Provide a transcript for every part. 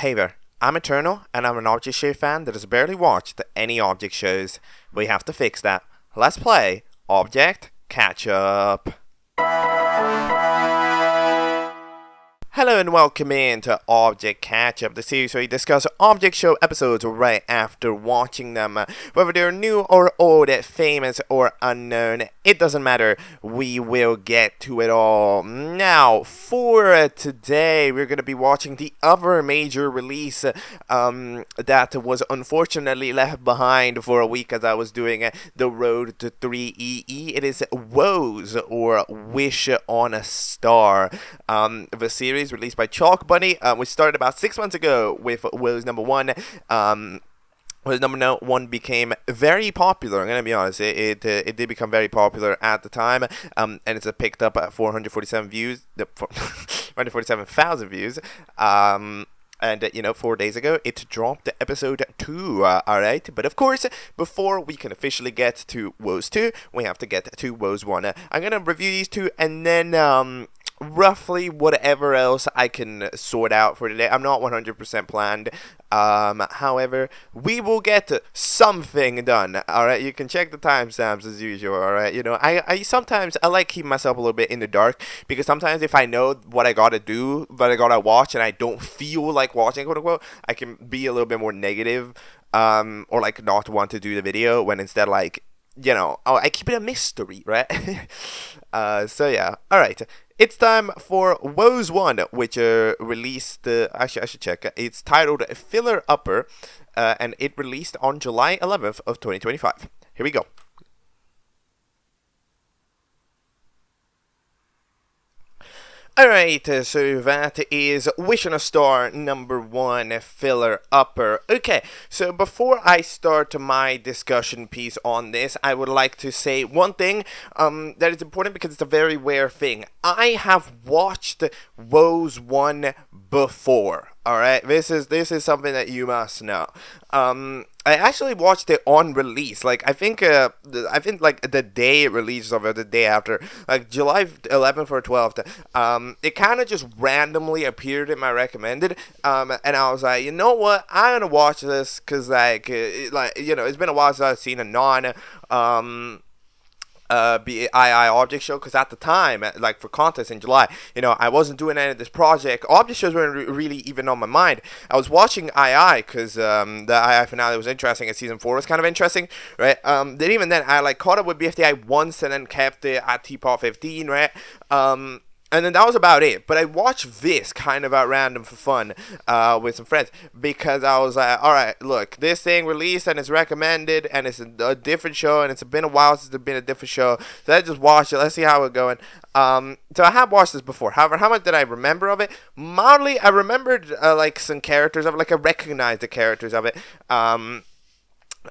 Hey there, I'm Eternal, and I'm an object show fan that has barely watched any object shows. We have to fix that. Let's play Object Catchup. Hello and welcome in to Object Catchup, the series where we discuss object show episodes right after watching them. Whether they're new or old, famous or unknown, it doesn't matter. We will get to it all. Now, for today, we're going to be watching the other major release that was unfortunately left behind for a week as I was doing the road to THREEEE. It is WOAS, or Wish on a Star, the series released by chalkbunny, which started about 6 months ago with WOAS number 1. WOAS number 1 became very popular. I'm gonna be honest, it did become very popular at the time, and it's picked up at 447 views, 447,000 views. And, 4 days ago, it dropped episode 2, alright? But of course, before we can officially get to WOAS 2, we have to get to WOAS 1. I'm gonna review these two, and then, roughly whatever else I can sort out for today. I'm not 100% planned. However, we will get something done. Alright, you can check the timestamps as usual. Alright, I sometimes I like keeping myself a little bit in the dark, because sometimes if I know what I gotta do, what I gotta watch, and I don't feel like watching, quote unquote, I can be a little bit more negative, or like not want to do the video, when instead, like, I keep it a mystery, right? So yeah, alright. It's time for WOAS 1, which released, actually I should check, it's titled Filler Upper, and it released on July 11th of 2025. Here we go. Alright, so that is Wish on a Star number 1, Filler Upper. Okay, so before I start my discussion piece on this, I would like to say one thing that is important, because it's a very rare thing. I have watched WOAS 1 before. Alright, this is something that you must know. I actually watched it on release. Like, I think like the day it released, or the day after, like July 11th or 12th. It kind of just randomly appeared in my recommended, and I was like, you know what, I'm gonna watch this, cause it's been a while since I've seen a II object show, because at the time, like for context in July, I wasn't doing any of this project. Object shows weren't really even on my mind. I was watching II because the II finale was interesting, and season 4 was kind of interesting, right? Then even then, I caught up with BFDI once, and then kept it at Teapot 15, right? And then that was about it. But I watched this kind of at random for fun with some friends, because I was like, alright, look, this thing released and it's recommended, and it's a different show, and it's been a while since there's been a different show. So let's just watch it. Let's see how it's going. So I have watched this before. However, how much did I remember of it? Mildly, I remembered some characters of it. Like, I recognized the characters of it.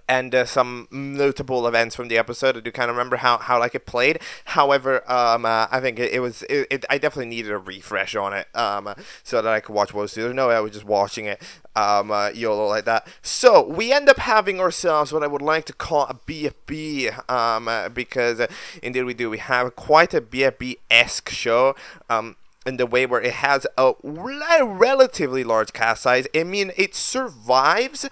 And some notable events from the episode. I do kind of remember how it played. However, I think I definitely needed a refresh on it, so that I could watch WOAS 2. There's no way I was just watching it YOLO like that. So we end up having ourselves what I would like to call a BFB, because indeed we do. We have quite a BFB-esque show. In the way where it has a relatively large cast size. I mean, it survives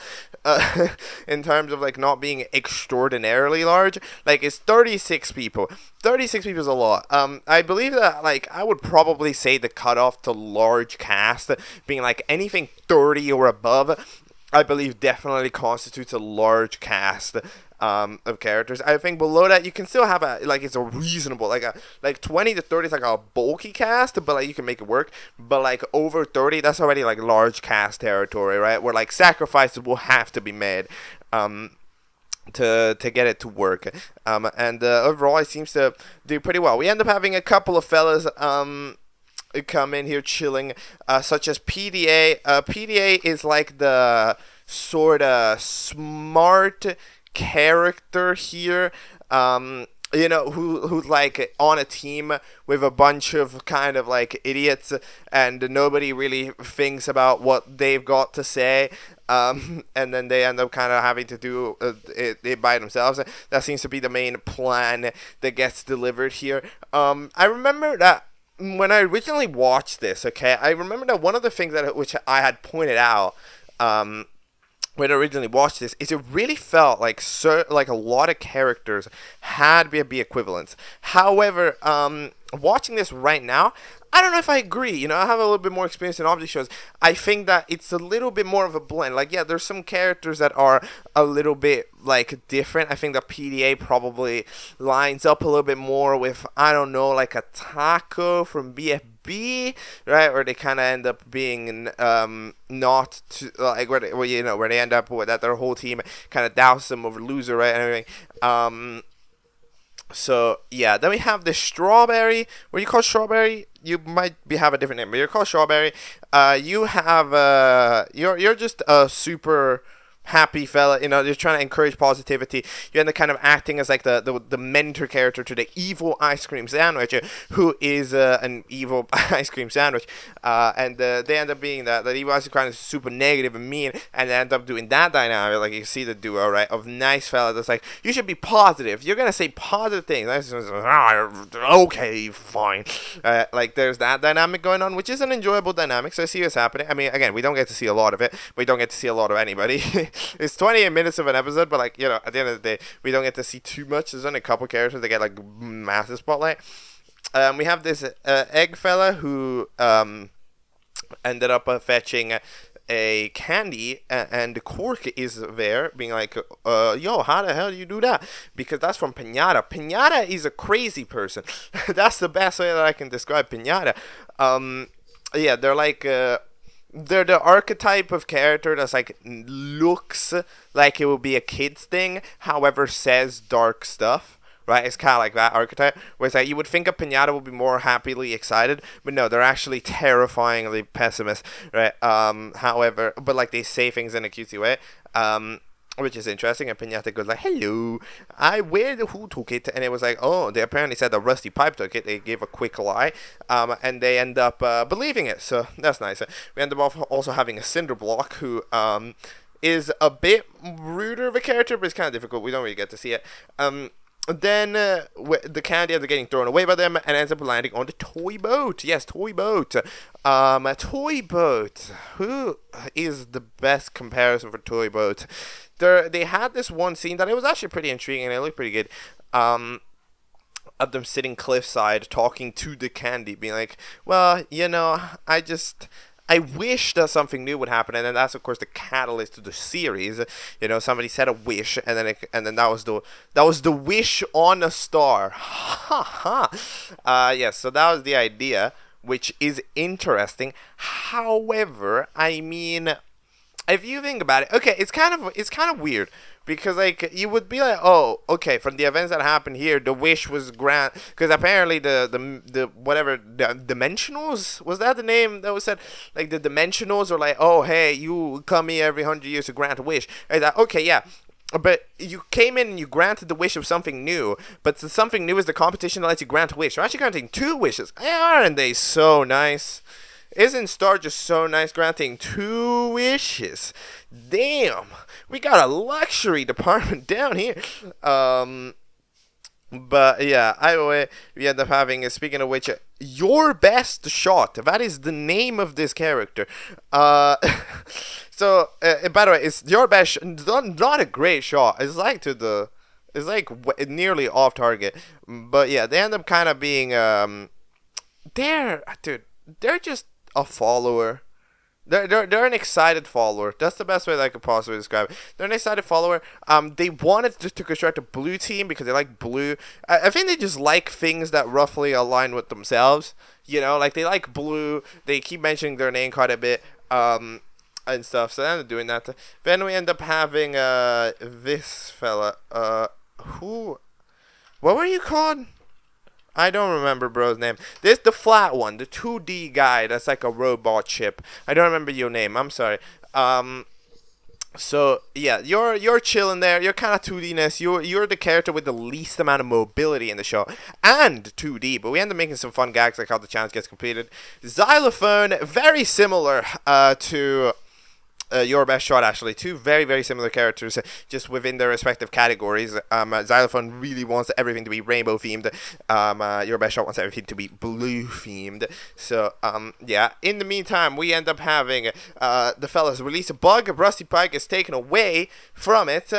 in terms of not being extraordinarily large. Like, it's 36 people. 36 people is a lot. I believe that I would probably say the cutoff to large cast being anything 30 or above, I believe definitely constitutes a large cast of characters. I think below that you can still have it's a reasonable, 20 to 30 is a bulky cast, but you can make it work. But over 30, that's already large cast territory, right? Where sacrifices will have to be made to get it to work. And overall it seems to do pretty well. We end up having a couple of fellas come in here chilling, such as PDA. PDA is the sort of smart character here, who's on a team with a bunch of kind of idiots, and nobody really thinks about what they've got to say, and then they end up kind of having to do it by themselves. That seems to be the main plan that gets delivered here. I remember that when I originally watched this, okay, I remember that one of the things that which I had pointed out when I originally watched this is it really felt like a lot of characters had BFB equivalents. However, watching this right now, I don't know if I agree. You know, I have a little bit more experience in object shows. I think that it's a little bit more of a blend. Like, yeah, there's some characters that are a little bit, like, different. I think the PDA probably lines up a little bit more with, I don't know, like a Taco from BFB, right? Or they kind of end up being not too, like, where they end up with that their whole team kind of douse them over loser, right? And everything. So yeah, then we have the Strawberry. What do you call Strawberry? You might have a different name, but you're called Strawberry. You have you're just a super happy fella, you know, you're trying to encourage positivity. You end up kind of acting as like the mentor character to the evil ice cream sandwich, who is an evil ice cream sandwich, and they end up being that evil ice cream is super negative and mean, and they end up doing that dynamic, like you see the duo, right, of nice fella that's like, you should be positive, you're gonna say positive things. Okay, fine. Like there's that dynamic going on, which is an enjoyable dynamic, so I see what's happening. I mean, again, we don't get to see a lot of it, we don't get to see a lot of anybody. It's 28 minutes of an episode, but like, you know, at the end of the day, we don't get to see too much. There's only a couple characters that get like massive spotlight. We have this egg fella who ended up fetching a candy, and Cork is there being like, yo, how the hell do you do that? Because that's from Pinata. Pinata is a crazy person. That's the best way that I can describe Pinata. Yeah, they're like they're the archetype of character that's like looks like it would be a kid's thing, however says dark stuff, right? It's kind of like that archetype, where it's like you would think a Pinata would be more happily excited, but no, they're actually terrifyingly pessimist, right? However, but like they say things in a cutesy way, which is interesting. And Pinata goes like, hello, who took it? And it was like, oh, they apparently said the Rusty Pipe took it. They gave a quick lie, and they end up believing it, so that's nice. We end up also having a Cinderblock, who is a bit ruder of a character, but it's kind of difficult. We don't really get to see it. Then the candy ends up getting thrown away by them and ends up landing on the toy boat. Yes, toy boat. A toy boat. Who is the best comparison for toy boat? They had this one scene that it was actually pretty intriguing and it looked pretty good. Of them sitting cliffside talking to the candy, being like, well, you know, I wish that something new would happen, and then that's of course the catalyst to the series. You know, somebody said a wish, and then that was the wish on a star. Ha ha. Yes, so that was the idea, which is interesting. However, I mean, if you think about it, okay, it's kind of weird. Because, like, you would be like, oh, okay, from the events that happened here, the wish was grant. Because apparently the Dimensionals, was that the name that was said? Like, the Dimensionals are like, oh, hey, you come here every 100 years to grant a wish. And like, okay, yeah. But you came in and you granted the wish of something new. But something new is the competition that lets you grant a wish. You're actually granting 2 wishes. Aren't they so nice? Isn't Star just so nice, granting 2 wishes? Damn, we got a luxury department down here. But yeah, either way, we end up having, speaking of which, your best shot. That is the name of this character. So, by the way, it's your best, not a great shot. It's like nearly off target. But yeah, they end up kind of being, they're just a follower. They're an excited follower. That's the best way that I could possibly describe it. They're an excited follower. They wanted to construct a blue team because they like blue. I think they just like things that roughly align with themselves. You know, like they like blue. They keep mentioning their name quite a bit, and stuff. So they're doing that. Then we end up having this fella. What were you called? I don't remember bro's name. This the flat one, the 2D guy that's like a robot chip. I don't remember your name. I'm sorry. So yeah, you're chilling there. You're kind of 2D-ness. You're the character with the least amount of mobility in the show, and 2D. But we end up making some fun gags like how the challenge gets completed. Xylophone, very similar to Your Best Shot, actually. Two very, very similar characters, just within their respective categories. Xylophone really wants everything to be rainbow themed. Your Best Shot wants everything to be blue themed. So, yeah. In the meantime, we end up having the fellas release a bug. Rusty Pike is taken away from it.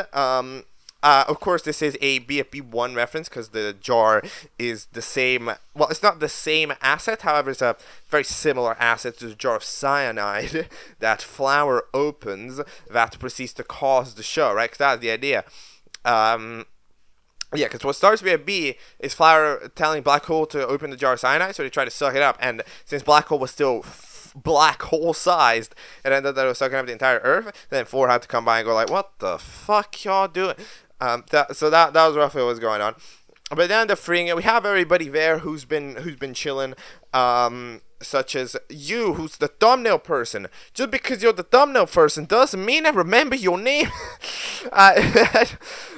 Of course, this is a BFB1 reference because the jar is the same. Well, it's not the same asset. However, it's a very similar asset to the jar of cyanide that Flower opens that proceeds to cause the show, right? Because that's the idea. Yeah, because what starts with a B is Flower telling Black Hole to open the jar of cyanide, so they try to suck it up. And since Black Hole was still black hole sized, it ended up that it was sucking up the entire Earth. Then 4 had to come by and go like, "What the fuck y'all doing?" So that was roughly what was going on. But then the freeing it, we have everybody there who's been chilling, such as you, who's the thumbnail person. Just because you're the thumbnail person doesn't mean I remember your name.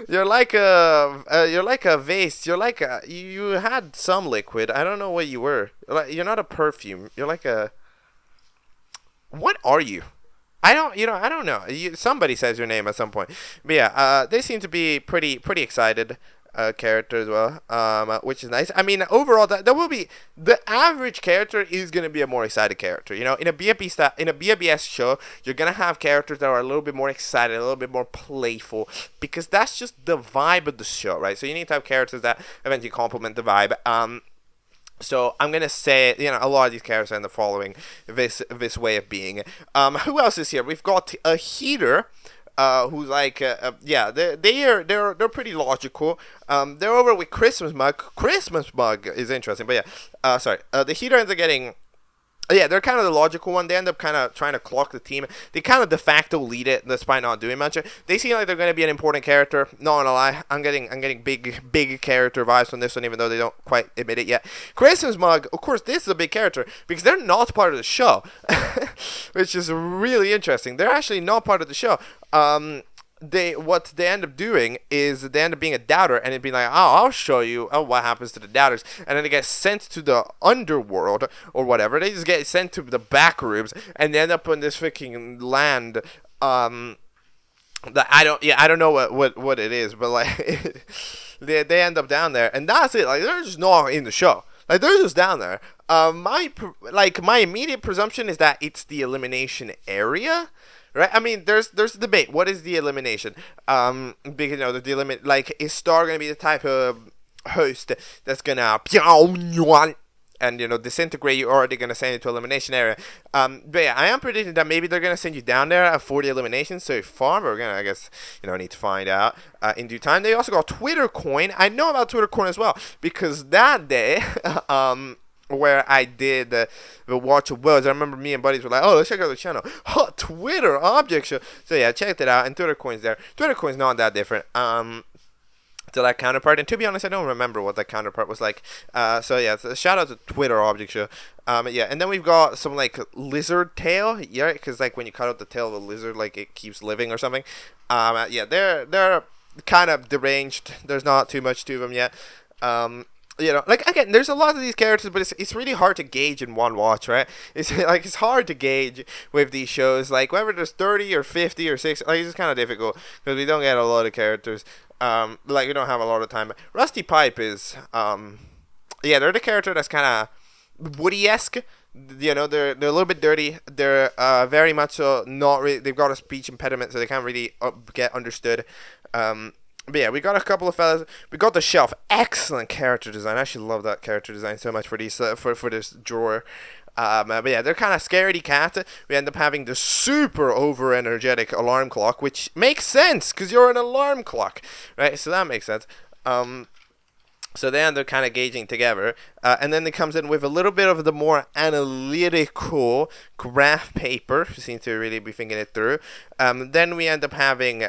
You're like a vase. You had some liquid. I don't know what you were. You're not a perfume. You're like a. What are you? I don't know. Somebody says your name at some point. But yeah, they seem to be pretty excited character as well, which is nice. I mean, overall, that will be the average character is gonna be a more excited character. You know, in a BFBS show, you're gonna have characters that are a little bit more excited, a little bit more playful, because that's just the vibe of the show, right? So you need to have characters that eventually complement the vibe. So I'm gonna say, you know, a lot of these characters are in the following this way of being. Who else is here? We've got a heater, who's like, yeah, they're pretty logical. They're over with Christmas Mug. Christmas Mug is interesting, but yeah, sorry. The heater ends up getting. Yeah, they're kind of the logical one. They end up kind of trying to clock the team. They kind of de facto lead it, despite not doing much. They seem like they're going to be an important character. Not gonna lie, I'm getting big character vibes from this one, even though they don't quite admit it yet. Christmas Mug, of course, this is a big character because they're not part of the show, which is really interesting. They're actually not part of the show. What they end up doing is they end up being a doubter and it'd be like, oh, I'll show you what happens to the doubters, and then they get sent to the underworld or whatever. They just get sent to the back rooms and they end up in this freaking land that I don't know what it is, but like they end up down there and that's it. Like they're just not in the show. Like they're just down there. My immediate presumption is that it's the elimination area. Right, I mean, there's a debate. What is the elimination? Because you know the limit. Like, is Star gonna be the type of host that's gonna and you know disintegrate you, or are they gonna send you to elimination area? But yeah, I am predicting that maybe they're gonna send you down there for the elimination. So far, we're gonna, I guess, you know, need to find out in due time. They also got Twitter Coin. I know about Twitter Coin as well because that day, where I did the watch of WOAS, I remember me and buddies were like, oh, let's check out the channel. Twitter object show. So yeah, checked it out, and Twitter Coin's there. Twitter Coin's not that different to that counterpart, and to be honest, I don't remember what that counterpart was like. So yeah, so shout out to Twitter object show. Yeah, and then we've got some like lizard tail, yeah, because like when you cut out the tail of a lizard, like it keeps living or something. Yeah, they're kind of deranged. There's not too much to them yet. You know, like again, there's a lot of these characters, but it's really hard to gauge in one watch, right? It's like it's hard to gauge with these shows. Like whether there's 30 or 50 or 60, like it's just kind of difficult because we don't get a lot of characters. Like we don't have a lot of time. Rusty Pipe is, yeah, they're the character that's kind of Woody-esque. You know, they're a little bit dirty. They're very much so not really. They've got a speech impediment, so they can't really get understood. But yeah, we got a couple of fellas. We got the Shelf. Excellent character design. I actually love that character design so much for these for this drawer. But yeah, they're kind of scaredy cat. We end up having the super over energetic alarm clock, which makes sense because you're an alarm clock, right? So that makes sense. So then they're kind of gauging together. And then it comes in with a little bit of the more analytical graph paper. We seem to really be thinking it through. Then we end up having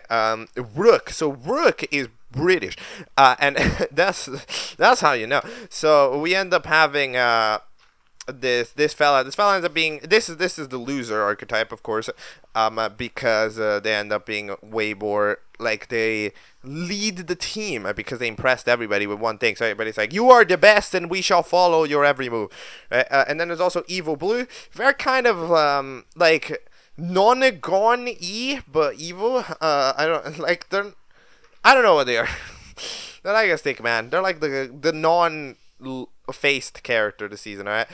Rook. So Rook is British. And that's how you know. So we end up having this fella ends up being this is the loser archetype, of course, because they end up being way more like they lead the team because they impressed everybody with one thing. So everybody's like, you are the best and we shall follow your every move, right? And then there's also Evil Blue. They're kind of like non-gone E, but evil. I don't like they're. I don't know what they are. They're like a stick man. They're like the non-faced character this season, alright?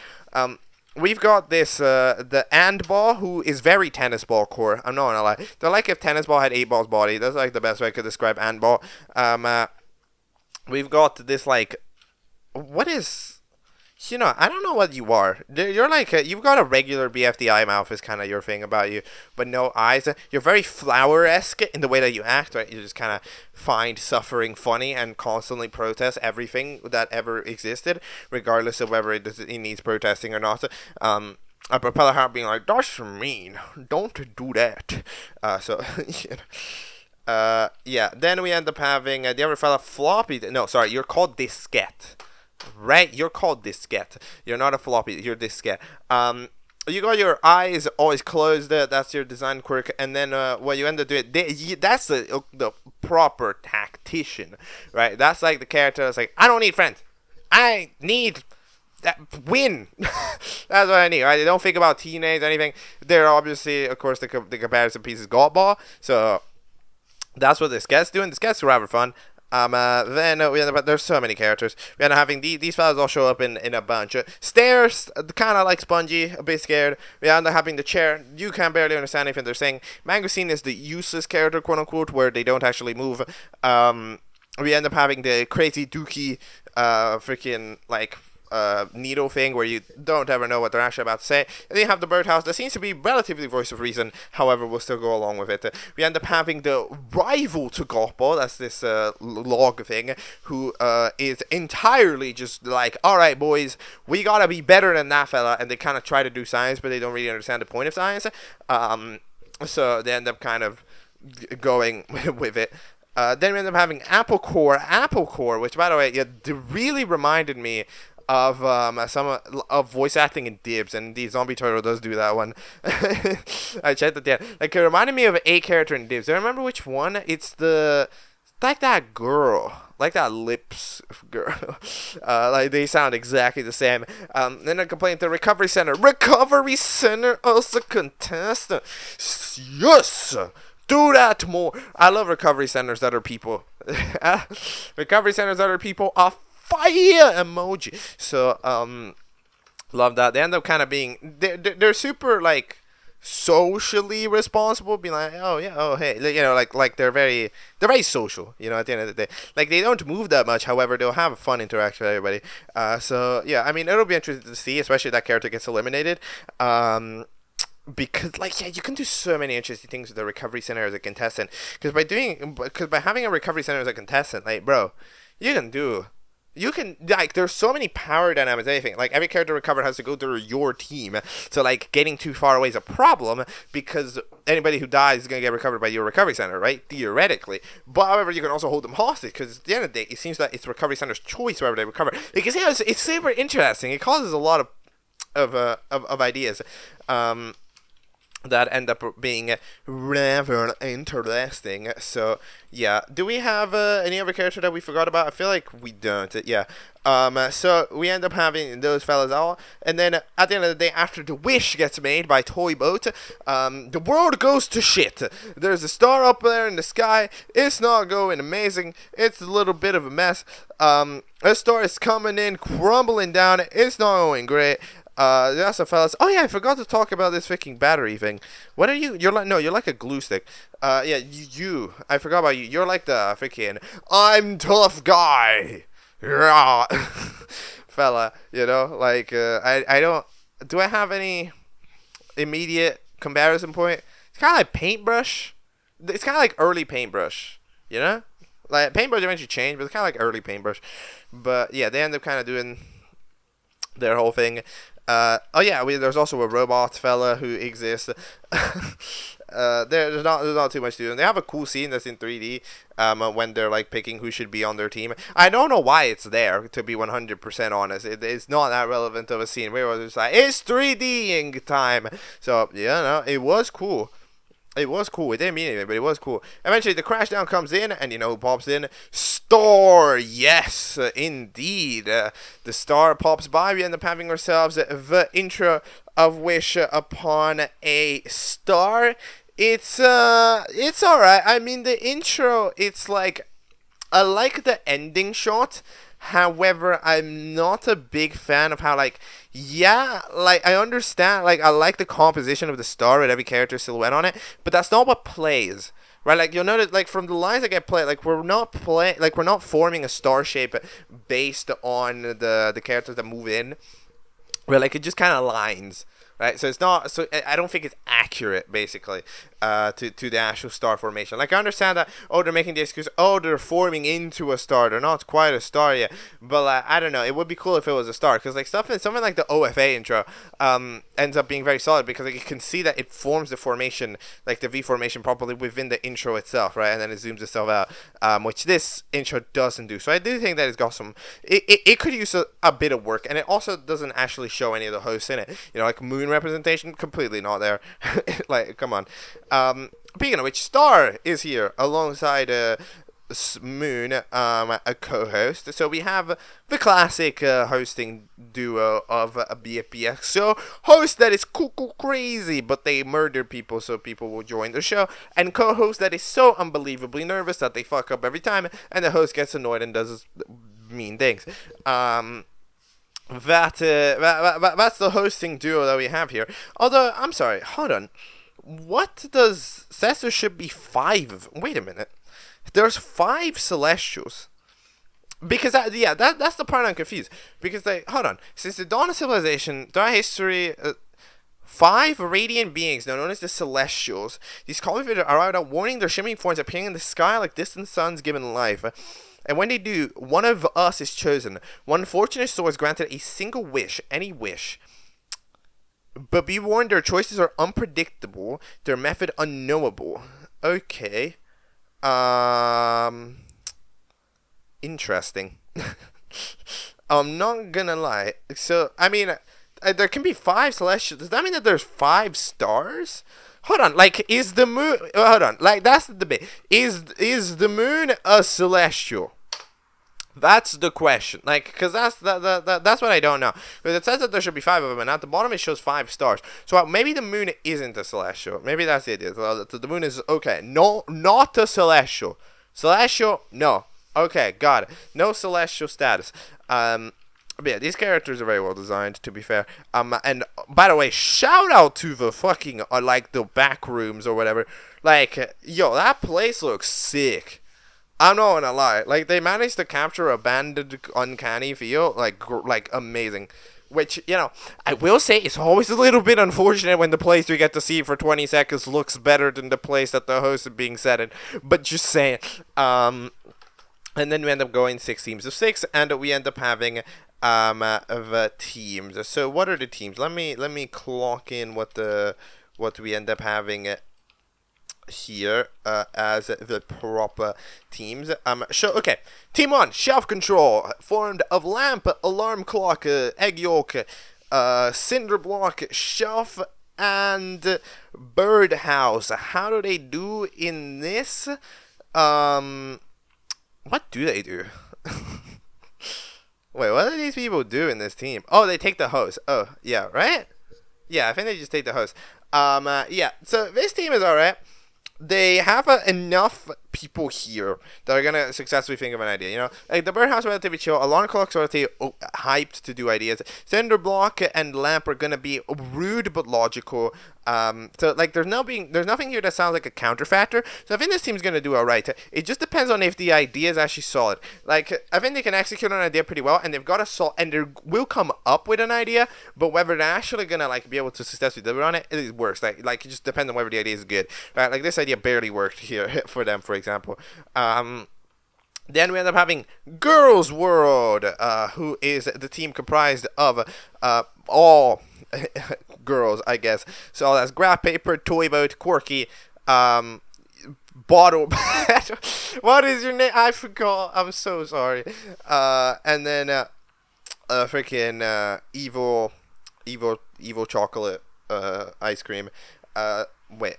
We've got this the and ball who is very tennis ball core. I'm not gonna lie. They're like if tennis ball had 8 ball's body. That's like the best way I could describe and ball. We've got this like, what is? You know, I don't know what you are. You're like, you've got a regular BFDI mouth is kind of your thing about you, but no eyes. You're very flower-esque in the way that you act, right? You just kind of find suffering funny and constantly protest everything that ever existed, regardless of whether it needs protesting or not. A propeller heart being like, that's mean. Don't do that. Yeah. Then we end up having the other fella floppy. No, sorry, you're called diskette. Right, you're called diskette. You're not a floppy. You're diskette. You got your eyes always closed. That's your design quirk. And then what you end up doing, that's the proper tactician, right? That's like the character that's like, I don't need friends. I need that win. That's what I need, right? They don't think about teenage or anything. They're obviously, of course, the comparison piece is God Ball. So that's what this gets doing. This gets rather fun. Then we end up, there's so many characters. We end up having these fellas all show up in a bunch. Stairs, kind of like Spongy, a bit scared. We end up having the chair. You can barely understand anything they're saying. Mangosteen is the useless character, quote unquote, where they don't actually move. We end up having the crazy dookie, freaking like needle thing where you don't ever know what they're actually about to say. And then you have the birdhouse that seems to be relatively voice of reason, however we'll still go along with it. We end up having the rival to Goppo, that's this log thing, who is entirely just like, alright boys, we gotta be better than that fella, and they kind of try to do science but they don't really understand the point of science. So they end up kind of going with it. Then we end up having Apple Core, which by the way, really reminded me of some of voice acting in Dibs, and the Zombie Turtle does do that one. I checked it there. Like, it reminded me of a character in Dibs. I remember which one. It's like that girl, like that lips girl. Like they sound exactly the same. Then I complained to Recovery Center. Recovery Center also contestant. Yes. Do that more. I love recovery centers that are people. Recovery centers that are people are fire emoji. So love that. They end up kind of being they're super like socially responsible, being like, oh yeah, oh hey, you know, like they're very social, you know, at the end of the day. Like they don't move that much, however they'll have a fun interaction with everybody. So yeah, I mean, it'll be interesting to see, especially if that character gets eliminated. Because like, yeah, you can do so many interesting things with the recovery center as a contestant. Because by having a recovery center as a contestant, like, bro, you can like, there's so many power dynamics, anything. Like, every character recovered has to go through your team. So like, getting too far away is a problem, because anybody who dies is gonna get recovered by your recovery center, right? Theoretically. But however, you can also hold them hostage, because at the end of the day, it seems that it's recovery center's choice wherever they recover. Because yeah, it's super interesting. It causes a lot of ideas. That end up being rather interesting. So yeah, do we have any other character that we forgot about? I feel like we don't. Yeah. So we end up having those fellas all, and then at the end of the day, after the wish gets made by Toy Boat, the world goes to shit. There's a star up there in the sky. It's not going amazing. It's a little bit of a mess. A star is coming in, crumbling down. It's not going great. That's a fellas. Oh yeah, I forgot to talk about this freaking battery thing. What are you? You're like a glue stick. Yeah, you. I forgot about you. You're like the freaking I'm tough guy. Yeah. Fella, you know, like I don't. Do I have any immediate comparison point? It's kind of like Paintbrush. It's kind of like early Paintbrush. You know, like Paintbrush eventually changed, but it's kind of like early Paintbrush. But yeah, they end up kind of doing their whole thing. Oh yeah, there's also a robot fella who exists. There's not too much to do. They have a cool scene that's in 3D when they're like picking who should be on their team. I don't know why it's there, to be 100% honest. It's not that relevant of a scene. We were just like, it's 3D-ing time. So yeah, no, it was cool. It was cool. It didn't mean anything, but it was cool. Eventually, the crashdown comes in, and you know who pops in? Star! Yes, indeed. The star pops by. We end up having ourselves the intro of wish upon a star. It's alright. I mean, the intro, it's like, I like the ending shot. However, I'm not a big fan of how, like, yeah, like, I understand, like, I like the composition of the star with every character silhouette on it, but that's not what plays. Right, like, you'll notice, like, from the lines that get played, like, we're not forming a star shape based on the characters that move in. Where, like, it just kind of lines. Right, so it's not. So I don't think it's accurate, basically, to the actual star formation. Like, I understand that. Oh, they're making the excuse. Oh, they're forming into a star. They're not quite a star yet. But I don't know. It would be cool if it was a star, because like something like the OFA intro ends up being very solid, because like you can see that it forms the formation, like the V formation, properly within the intro itself, right? And then it zooms itself out, which this intro doesn't do. So I do think that it's got some. It could use a bit of work, and it also doesn't actually show any of the hosts in it. You know, like moon representation, completely not there. Like, come on. Speaking of which, Star is here alongside Moon, a co-host. So we have the classic hosting duo of BFBX. So host that is cuckoo crazy, but they murder people so people will join the show, and co-host that is so unbelievably nervous that they fuck up every time, and the host gets annoyed and does mean things. That's the hosting duo that we have here. Although, I'm sorry, hold on. What does... Says there should be 5. Wait a minute. There's 5 Celestials. Because, that's the part I'm confused. Because, hold on. Since the dawn of civilization, throughout history... 5 radiant beings, known as the Celestials. These cultivators arrived out warning their shimmering forms appearing in the sky like distant suns given life. And when they do, one of us is chosen. One fortunate soul is granted a single wish, any wish. But be warned, their choices are unpredictable, their method unknowable. Okay. Interesting. I'm not gonna lie. So, I mean, there can be 5 celestials. Does that mean that there's 5 stars? Hold on, like, is the moon... hold on, like, that's the debate. Is the moon a celestial? That's the question. Like, because that's what I don't know. Because it says that there should be 5 of them, and at the bottom it shows 5 stars. So maybe the moon isn't a celestial. Maybe that's the idea. So the moon is... okay, no, not a celestial. Celestial? No. Okay, got it. No celestial status. But yeah, these characters are very well designed, to be fair. And by the way, shout out to the fucking like the back rooms or whatever. Like, yo, that place looks sick. I'm not gonna lie. Like, they managed to capture a banded, uncanny feel, like amazing. Which, you know, I will say it's always a little bit unfortunate when the place we get to see for 20 seconds looks better than the place that the host is being set in. But just saying. And then we end up going 6 teams of 6, and we end up having the teams. So what are the teams? Let me clock in what we end up having here as the proper teams. Okay. Team 1, Shelf Control, formed of Lamp, Alarm Clock, Egg Yolk, Cinder Block, Shelf, and Birdhouse. How do they do in this? What do they do? Wait, what do these people do in this team? Oh, they take the host. Oh, yeah, right? Yeah, I think they just take the host. Yeah, so this team is alright. They have enough people here that are going to successfully think of an idea, you know? Like, the Birdhouse relatively chill, Alarm Clock's relatively hyped to do ideas, Cinder Block and Lamp are going to be rude but logical. So, like, there's nothing here that sounds like a counter factor, so I think this team's going to do alright. It just depends on if the idea is actually solid. Like, I think they can execute an idea pretty well, and they've got and they will come up with an idea, but whether they're actually going to, like, be able to successfully deliver on it, it is worse. Like, it just depends on whether the idea is good, right? Like, this idea barely worked here for them, for example. Then we end up having Girls World, who is the team comprised of all girls, I guess. So that's Graph Paper, Toy Boat, Quirky, Bottle. What is your name? I forgot. I'm so sorry. And then freaking evil chocolate ice cream. Wait.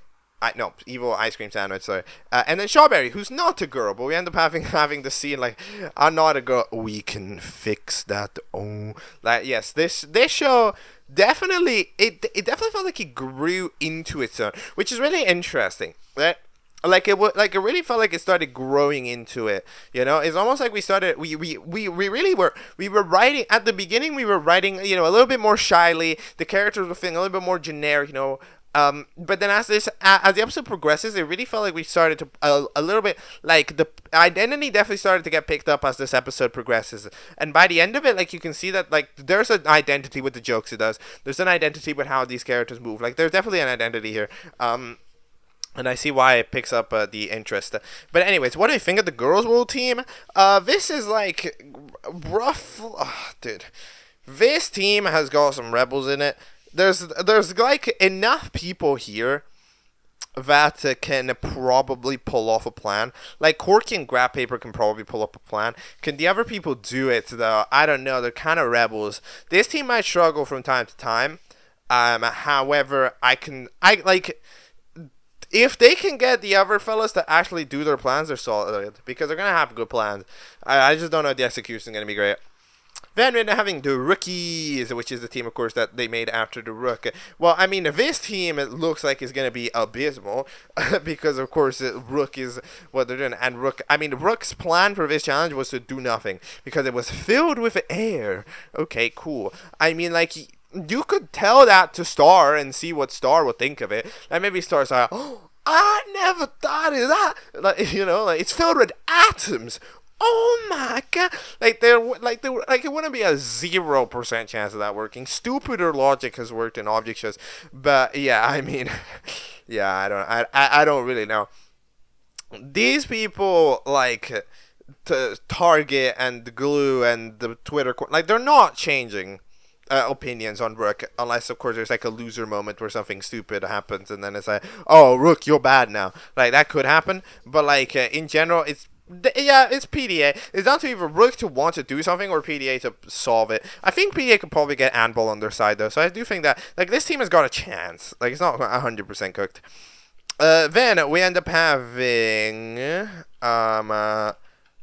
No, evil ice cream sandwich, sorry. And then Strawberry, who's not a girl, but we end up having the scene like, I'm not a girl, we can fix that. Oh, like, yes, this show definitely it definitely felt like it grew into its own, which is really interesting, right? Like it really felt like it started growing into it. You know, it's almost like we really were writing at the beginning. We were writing, you know, a little bit more shyly. The characters were feeling a little bit more generic, you know. But then as the episode progresses, it really felt like we started to a little bit, like the identity definitely started to get picked up as this episode progresses. And by the end of it, like you can see that like there's an identity with the jokes it does. There's an identity with how these characters move. Like there's definitely an identity here. And I see why it picks up the interest. But anyways, what do you think of the Girls' World team? This is like rough. Oh, dude, this team has got some rebels in it. There's like enough people here that can probably pull off a plan. Like Corky and Grab Paper can probably pull up a plan. Can the other people do it though? I don't know. They're kind of rebels. This team might struggle from time to time. However, I like. If they can get the other fellas to actually do their plans, they're solid, because they're going to have good plans. I just don't know if the execution is going to be great. Then we're having the Rookies, which is the team, of course, that they made after the Rook. Well, I mean, this team, it looks like is going to be abysmal, because, of course, Rook is what they're doing. And Rook's plan for this challenge was to do nothing, because it was filled with air. Okay, cool. I mean, like, you could tell that to Star and see what Star would think of it. Like, maybe Star's like, oh, I never thought of that. Like, you know, like, it's filled with atoms. Oh my god! Like it wouldn't be a 0% chance of that working. Stupider logic has worked in object shows, but yeah, I mean, yeah, I don't really know. These people like Target and the Glue and the Twitter, like they're not changing opinions on Rook, unless of course there's like a loser moment where something stupid happens and then it's like, oh Rook, you're bad now. Like that could happen, but like in general, it's PDA. It's down to either Rook to want to do something or PDA to solve it. I think PDA could probably get Anvil on their side though, so I do think that like this team has got a chance. Like it's not 100% cooked. Then we end up having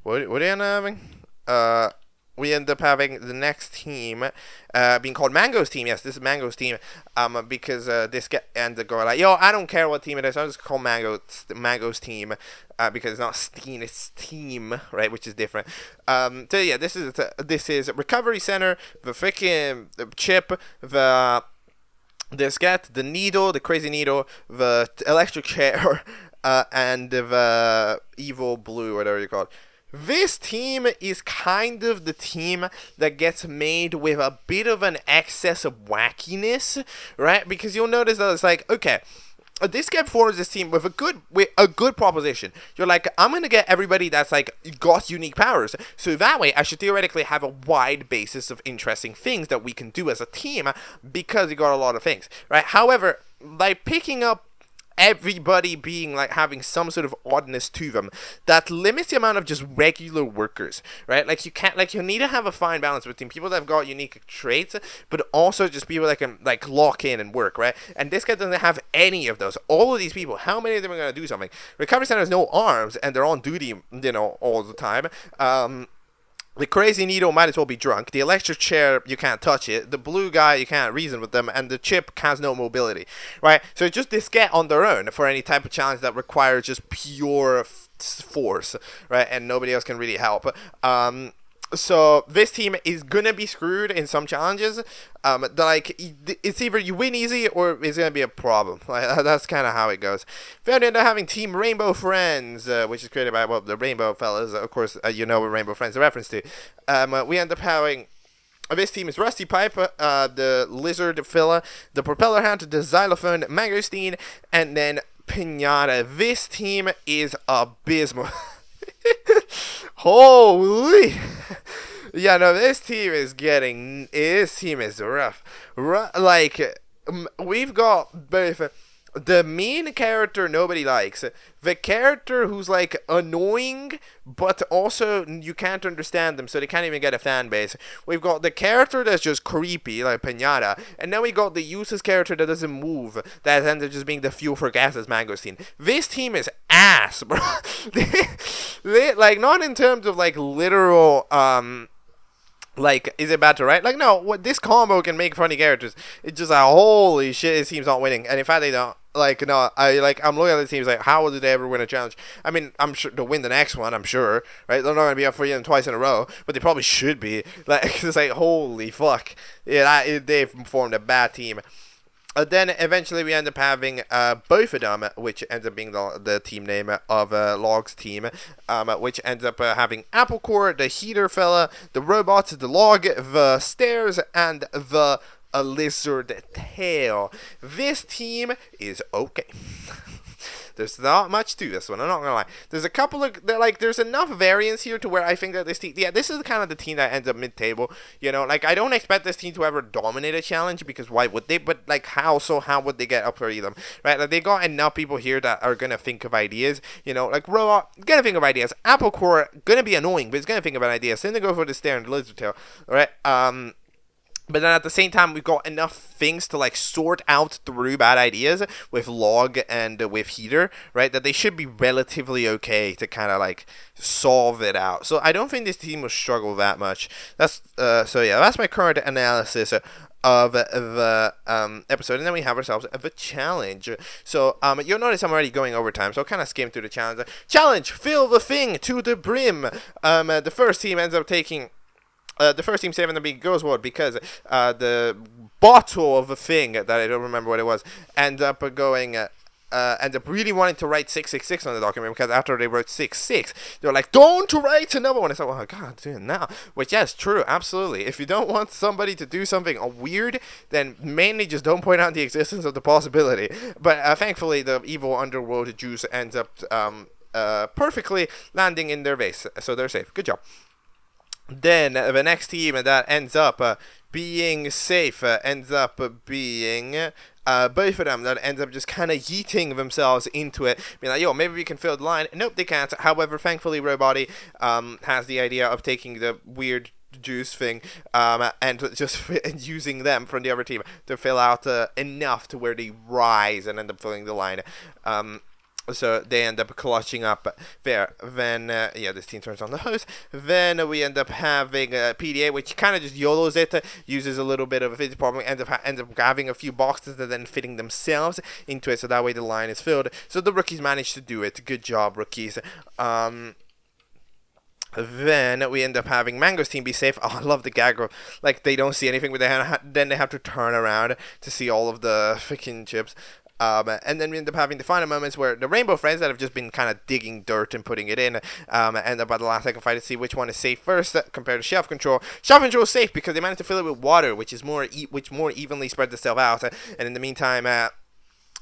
what do you end up having? We end up having the next team being called Mango's team. Yes, this is Mango's team. Because this guy and the girl like, yo, I don't care what team it is. I'll just call Mango's team. Because it's not Steen, it's Team, right? Which is different. So yeah, this is Recovery Center, the freaking Chip, the Scat, the Needle, the Crazy Needle, the Electric Chair, and the Evil Blue, whatever you call it. This team is kind of the team that gets made with a bit of an excess of wackiness, right? Because you'll notice that it's like, okay, this guy forms this team with a good proposition. You're like, I'm gonna get everybody that's like got unique powers, so that way I should theoretically have a wide basis of interesting things that we can do as a team because we got a lot of things, right? However, like picking up everybody being like having some sort of oddness to them, that limits the amount of just regular workers, right? Like you can't, like you need to have a fine balance between people that have got unique traits, but also just people that can like lock in and work, right? And this guy doesn't have any of those. All of these people, how many of them are going to do something? Recovery Center has no arms and they're on duty, you know, all the time. The Crazy Needle might as well be drunk. The Electric Chair, you can't touch it. The Blue Guy, you can't reason with them. And the Chip has no mobility, right? So just this get on their own for any type of challenge that requires just pure force, right? And nobody else can really help. So this team is gonna be screwed in some challenges. Like it's either you win easy or it's gonna be a problem. Like that's kind of how it goes. Then we end up having Team Rainbow Friends, which is created by the Rainbow fellas. Of course, you know what Rainbow Friends are a reference to. We end up having. This team is Rusty Pipe, the Lizard Filla, the Propeller Hand, the Xylophone, Mangosteen, and then Pinata. This team is abysmal. Holy. Yeah, no, this team is rough. Like, we've got both the mean character nobody likes, the character who's like annoying, but also you can't understand them, so they can't even get a fan base. We've got the character that's just creepy, like Pinata, and then we got the useless character that doesn't move, that ends up just being the fuel for gas as Mangosteen. This team is ass, bro. they, like, not in terms of like literal Like, is it bad to write? Like, no, what this combo can make funny characters. It's just like, holy shit, his team's not winning. And in fact, they don't. Like, no, I'm looking at the teams like, how did they ever win a challenge? I mean, I'm sure they'll win the next one, I'm sure, right? They're not going to be up for them twice in a row, but they probably should be. Like, it's like, holy fuck. Yeah, they've formed a bad team. Then eventually we end up having both of them, which ends up being the team name of Log's team, which ends up having Applecore, the heater fella, the robots, the log, the stairs, and the lizard tail. This team is okay. There's not much to this one, I'm not gonna lie. There's a couple of, there's enough variance here to where I think that this team, this is kind of the team that ends up mid-table, you know, like, I don't expect this team to ever dominate a challenge, because why would they, but, like, how would they get up for them, right? Like, they got enough people here that are gonna think of ideas, you know, like, Robot, gonna think of ideas, Applecore, gonna be annoying, but it's gonna think of an idea, so then they go for the stair and the lizard tail, right? But then at the same time, we've got enough things to, like, sort out through bad ideas with Log and with Heater, right? That they should be relatively okay to kind of, like, solve it out. So I don't think this team will struggle that much. That's that's my current analysis of the episode, and then we have ourselves the challenge. So you'll notice I'm already going over time, so I'll kind of skim through the challenge. Challenge: fill the thing to the brim. The first team ends up taking. The first team saving the big goes what because the bottle of a thing that I don't remember what it was end up going. End up really wanting to write 666 on the document, because after they wrote 66, they were like, don't write another one. I said, well, God, do it now. Which, yes, true, absolutely. If you don't want somebody to do something weird, then mainly just don't point out the existence of the possibility. But thankfully, the evil underworld juice ends up perfectly landing in their vase, so they're safe. Good job. Then the next team that ends up being safe ends up being both of them that ends up just kind of yeeting themselves into it, being like, yo, maybe we can fill the line. Nope, they can't. However, thankfully, Robody has the idea of taking the weird juice thing and just using them from the other team to fill out enough to where they rise and end up filling the line. So they end up clutching up there. Then, this team turns on the host. Then we end up having PDA, which kind of just YOLOs it, uses a little bit of a physics problem, ends up having a few boxes that then fitting themselves into it, so that way the line is filled. So the rookies managed to do it. Good job, rookies. Then we end up having Mango's team be safe. Oh, I love the gag. Like, they don't see anything, but then they have to turn around to see all of the freaking chips. And then we end up having the final moments where the Rainbow Friends that have just been kind of digging dirt and putting it in end up at the last second fight to see which one is safe first compared to Shelf Control. Shelf Control is safe because they managed to fill it with water, which is more evenly spread itself out. And in the meantime,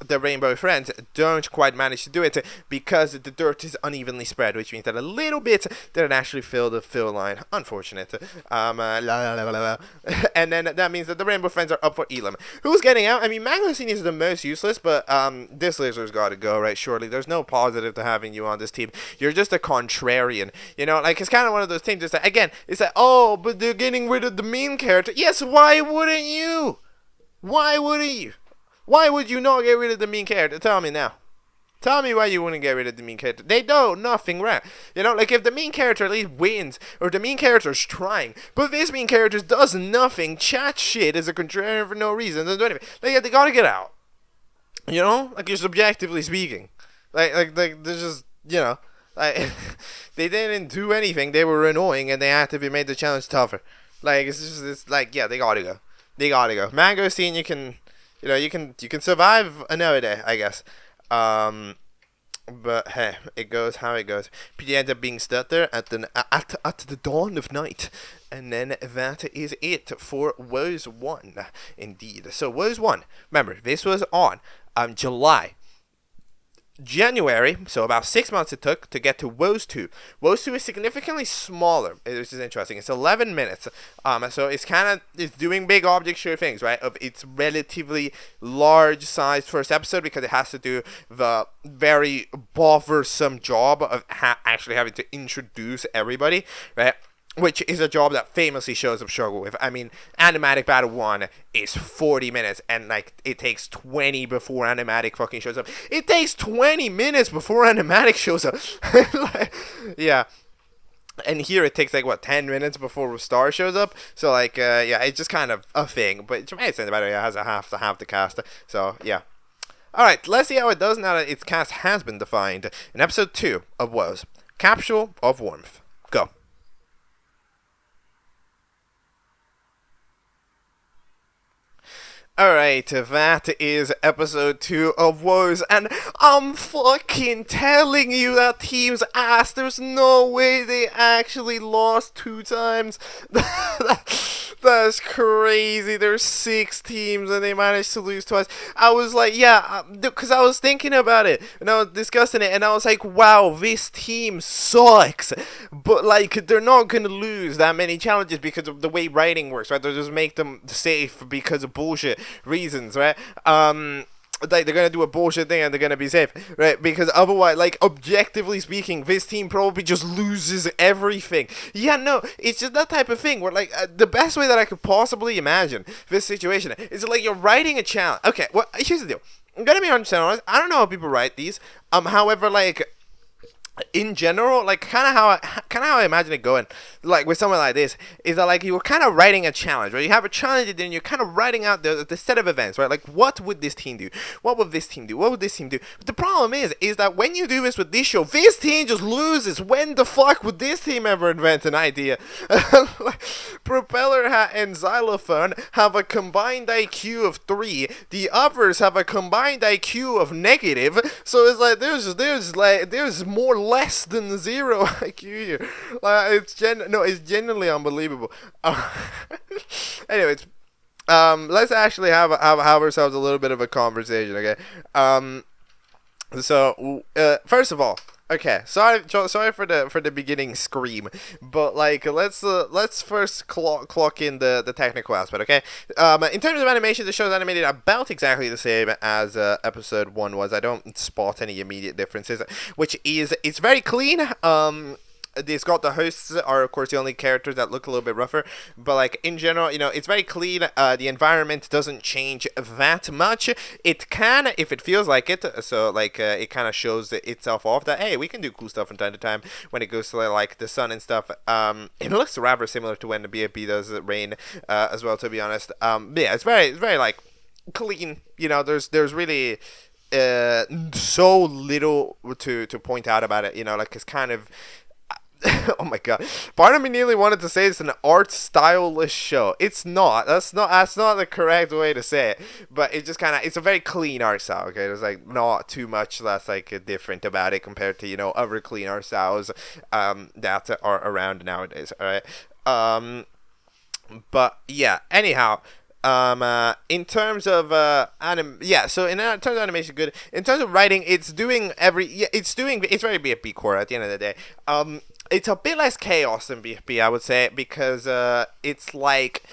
the Rainbow Friends don't quite manage to do it because the dirt is unevenly spread, which means that a little bit didn't actually fill the fill line. Unfortunate. And then that means that the Rainbow Friends are up for Elam. Who's getting out? I mean, Magazine is the most useless, but this lizard's got to go, right? Surely. There's no positive to having you on this team. You're just a contrarian. You know, like, it's kind of one of those things that's, again, it's like, oh, but they're getting rid of the main character. Yes, why wouldn't you? Why wouldn't you? Why would you not get rid of the main character? Tell me now. Tell me why you wouldn't get rid of the main character. They do nothing right. You know, like, if the main character at least wins, or the main character's trying, but this main character does nothing, chat shit as a contrarian for no reason, doesn't do anything. Like, they gotta get out. You know? Like, just objectively speaking. Like, there's just, you know, like, they didn't do anything, they were annoying, and they had to be made the challenge tougher. Like, it's like, yeah, they gotta go. They gotta go. Mango scene, you can survive another day, I guess. But hey, it goes how it goes. PD ends up being stuck there at the dawn of night. And then that is it for WOAS 1, indeed. So WOAS 1, remember, this was on July. January, so about 6 months it took to get to WOAS 2. WOAS 2 is significantly smaller, which is interesting. It's 11 minutes. So it's doing big object share things, right? Of its relatively large sized first episode, because it has to do the very bothersome job of actually having to introduce everybody, right? Which is a job that famously shows up struggle with. I mean, Animatic Battle 1 is 40 minutes, and, like, it takes 20 before Animatic fucking shows up. It takes 20 minutes before Animatic shows up. Like, yeah. And here it takes like what 10 minutes before Star shows up, so like yeah, it's just kind of a thing. But it's amazing about it. It has a half the cast, so yeah. All right, let's see how it does now that its cast has been defined in episode 2 of WOAS, Capsule of Warmth. Go. Alright, that is episode 2 of WOAS, and I'm fucking telling you that team's ass. There's no way they actually lost 2 times. That's crazy. There's 6 teams and they managed to lose twice. I was like, yeah, because I was thinking about it, and I was discussing it, and I was like, wow, this team sucks. But, like, they're not going to lose that many challenges because of the way writing works, right? They'll just make them safe because of bullshit reasons, right? Like they're gonna do a bullshit thing and they're gonna be safe, right? Because otherwise, like, objectively speaking, this team probably just loses everything. Yeah, no, it's just that type of thing where, like, the best way that I could possibly imagine this situation is like you're writing a challenge. Okay, well, here's the deal. I'm gonna be 100% honest. I don't know how people write these. However, like, in general, like, kind of how I imagine it going, like, with someone like this, is that, like, you're kind of writing a challenge, right? You have a challenge, and then you're kind of writing out the set of events, right? Like, what would this team do? What would this team do? What would this team do? But the problem is that when you do this with this show, this team just loses. When the fuck would this team ever invent an idea? Propeller Hat and Xylophone have a combined IQ of 3. The others have a combined IQ of negative. So it's like there's more less than 0 IQ here. Like, it's genuinely unbelievable. Anyways, let's actually have ourselves a little bit of a conversation, okay? So first of all, okay, sorry for the beginning scream, but, like, let's first clock in the technical aspect, okay? In terms of animation, the show's animated about exactly the same as episode 1 was. I don't spot any immediate differences, which is, it's very clean. It's got the hosts are, of course, the only characters that look a little bit rougher, but, like, in general, you know, it's very clean. The environment doesn't change that much. It can, if it feels like it, so, like, it kind of shows itself off that, hey, we can do cool stuff from time to time when it goes to, like, the sun and stuff. It looks rather similar to when the BFB does rain, as well, to be honest. Yeah, it's very, like, clean. You know, there's really so little to point out about it, you know, like, it's kind of oh my god. Part of me nearly wanted to say it's an art styleless show. It's not. That's not the correct way to say it. But it just it's a very clean art style, okay? There's, like, not too much that's, like, different about it compared to, you know, other clean art styles that are around nowadays, alright? But yeah, anyhow, in terms of so in terms of animation, good. In terms of writing, it's very BFB core at the end of the day. It's a bit less chaos than BFB, I would say, because it's like,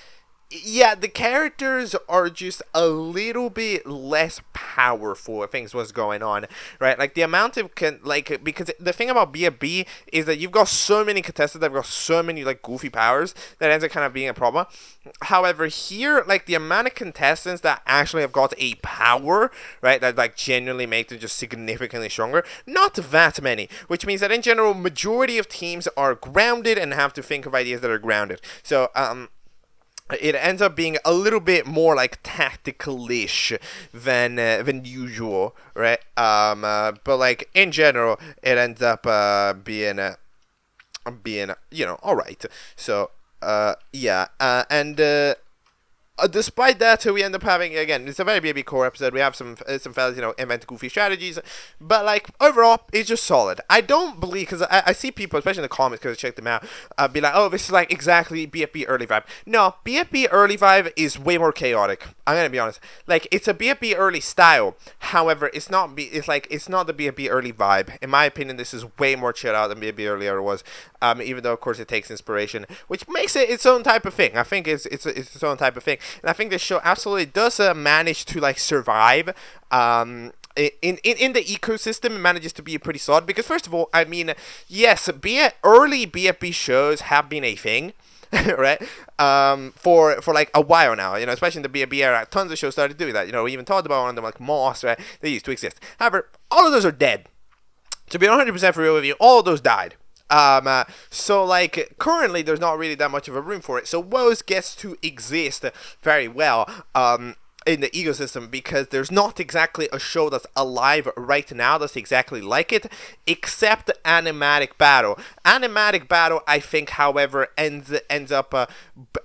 yeah, the characters are just a little bit less powerful. I think is what's going on, right? Like, the amount of because the thing about BFB is that you've got so many contestants that have got so many, like, goofy powers that ends up kind of being a problem. However, here, like, the amount of contestants that actually have got a power, right, that, like, genuinely make them just significantly stronger, not that many, which means that in general, majority of teams are grounded and have to think of ideas that are grounded. So, it ends up being a little bit more, like, tactical-ish than usual, right? But, like, in general, it ends up being you know, all right. So, yeah, and despite that, we end up having, again, it's a very BFB core episode. We have some fellas, you know, invent goofy strategies, but, like, overall, it's just solid. I don't believe, because I see people, especially in the comments, because I checked them out, be like, oh, this is, like, exactly BFB early vibe. No, BFB early vibe is way more chaotic. I'm gonna be honest. Like, it's a BFB early style. However, it's not the BFB early vibe. In my opinion, this is way more chilled out than BFB early ever was. Even though, of course, it takes inspiration, which makes it its own type of thing. I think it's its own type of thing. And I think this show absolutely does manage to, like, survive in the ecosystem. It manages to be pretty solid because, first of all, I mean, yes, early BFB shows have been a thing. Right, for like a while now, you know, especially in the BFB era, tons of shows started doing that. You know, we even talked about one of them, like Moss, right? They used to exist. However, all of those are dead. To be 100% for real with you, all of those died. So like currently there's not really that much of a room for it. So WOAS gets to exist very well in the ecosystem because there's not exactly a show that's alive right now that's exactly like it, except Animatic Battle. Animatic Battle, I think, however, ends up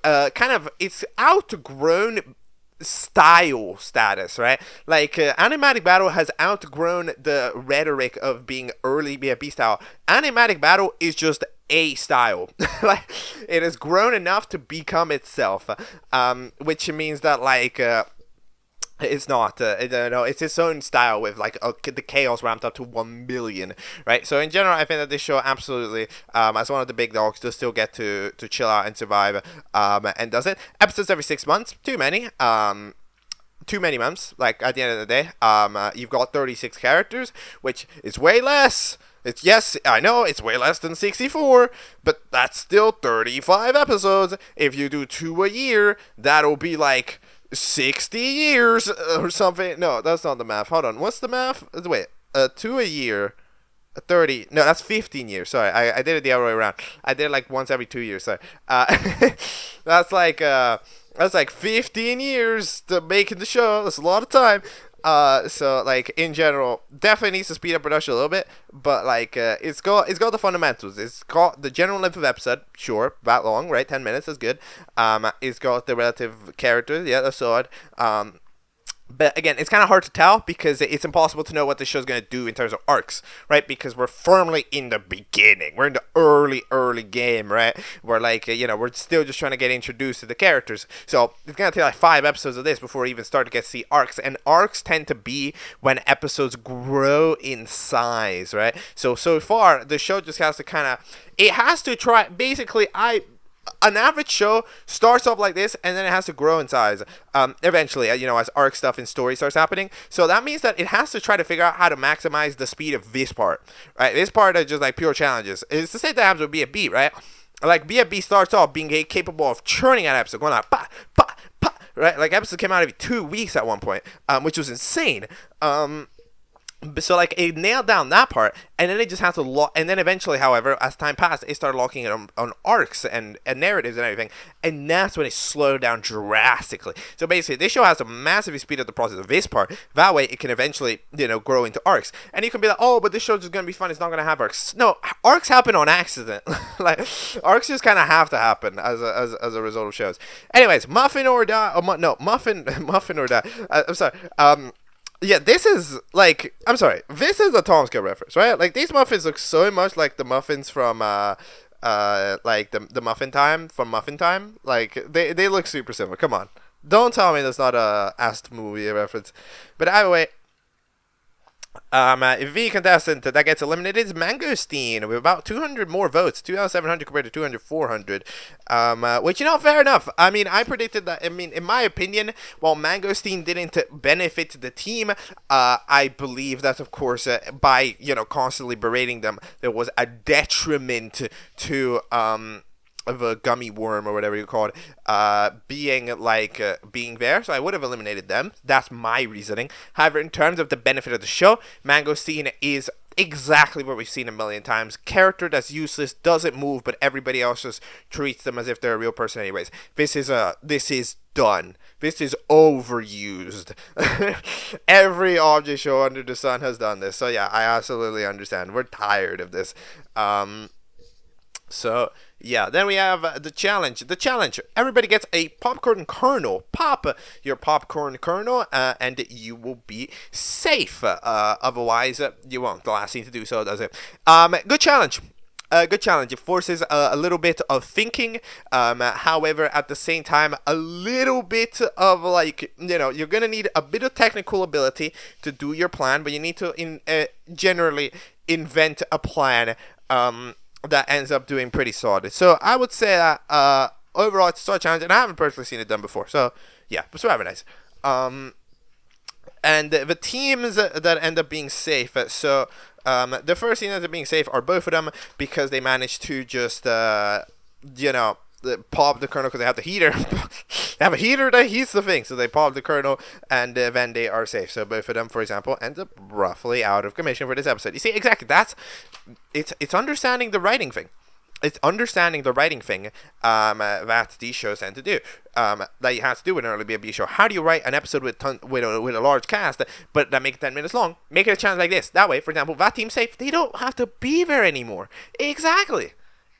kind of, it's outgrown style status, right? Like Animatic Battle has outgrown the rhetoric of being early BFB style. Animatic Battle is just a style. Like it has grown enough to become itself, which means that like it's not, no, it's its own style with like the chaos ramped up to 1 million, right? So in general, I think that this show absolutely, as one of the big dogs, does still get to chill out and survive, and does it. Episodes every 6 months, too many months. Like at the end of the day, you've got 36 characters, which is way less. It's, yes, I know, it's way less than 64, but that's still 35 episodes. If you do 2 a year, that'll be like 60 years or something. No, that's not the math. Hold on. What's the math? Wait, 2 a year, 30. No, that's 15 years. Sorry, I did it the other way around. I did it like once every 2 years. Sorry. That's like 15 years to making the show. That's a lot of time. So like in general, definitely needs to speed up production a little bit, but like it's got the fundamentals. It's got the general length of episode, sure, that long, right? 10 minutes is good. It's got the relative characters, yeah, that's solid. But again, it's kind of hard to tell because it's impossible to know what the show's going to do in terms of arcs, right? Because we're firmly in the beginning. We're in the early game, right? We're like, we're still just trying to get introduced to the characters. So it's going to take like 5 episodes of this before we even start to get to see arcs. And arcs tend to be when episodes grow in size, right? So far, the show just has to it has to try, basically, an average show starts off like this, and then it has to grow in size eventually, as arc stuff and story starts happening. So that means that it has to try to figure out how to maximize the speed of this part, right? This part is just like pure challenges. It's the same that happens with BFB, right? Like BFB starts off being capable of churning an episode, going like pa pa pa, right? Like episodes came out every 2 weeks at one point, which was insane. So like it nailed down that part, and then it just has to lock. And then eventually, however, as time passed, it started locking it on arcs and narratives and everything, and that's when it slowed down drastically. So basically, this show has to massively speed up the process of this part. That way, it can eventually grow into arcs. And you can be like, oh, but this show's just gonna be fun. It's not gonna have arcs. No, arcs happen on accident. Like arcs just kind of have to happen as a result of shows. Anyways, Muffin or Die. Muffin or Die. I'm sorry. Yeah, this is like, I'm sorry, this is a Tom Scale reference, right? Like, these muffins look so much like the muffins from, like, the Muffin Time, from Muffin Time. Like, they look super similar. Come on. Don't tell me that's not a Ast movie reference. But either way, the contestant that gets eliminated is Mangosteen with about 200 more votes, 2,700 compared to 200, 400. Which, fair enough. I mean, I predicted that. I mean, in my opinion, while Mangosteen didn't benefit the team, I believe that, of course, by, constantly berating them, there was a detriment to, of a gummy worm or whatever you call it, being there, so I would have eliminated them. That's my reasoning. However, in terms of the benefit of the show, Mangosteen is exactly what we've seen a million times. Character that's useless, doesn't move, but everybody else just treats them as if they're a real person anyways. This is done. This is overused. Every object show under the sun has done this. So yeah, I absolutely understand. We're tired of this. So yeah, then we have the challenge. The challenge. Everybody gets a popcorn kernel. Pop your popcorn kernel, and you will be safe. Otherwise, you won't. The last thing to do so does it. Good challenge. Good challenge. It forces a little bit of thinking. However, at the same time, a little bit of like, you're gonna need a bit of technical ability to do your plan, but you need to generally invent a plan. That ends up doing pretty solid. So I would say that overall it's a solid challenge, and I haven't personally seen it done before. So yeah, it's very nice. And the teams that end up being safe. So the first team that are being safe are both of them because they managed to just pop the kernel because they have the heater. They have a heater that heats the thing, so they pop the kernel, and then they are safe. So both of them, for example, end up roughly out of commission for this episode. You see, exactly, it's understanding the writing thing. It's understanding the writing thing that these shows tend to do. That you have to do with an early BB show. How do you write an episode with a large cast, but that make it 10 minutes long? Make it a chance like this. That way, for example, that team's safe. They don't have to be there anymore. Exactly.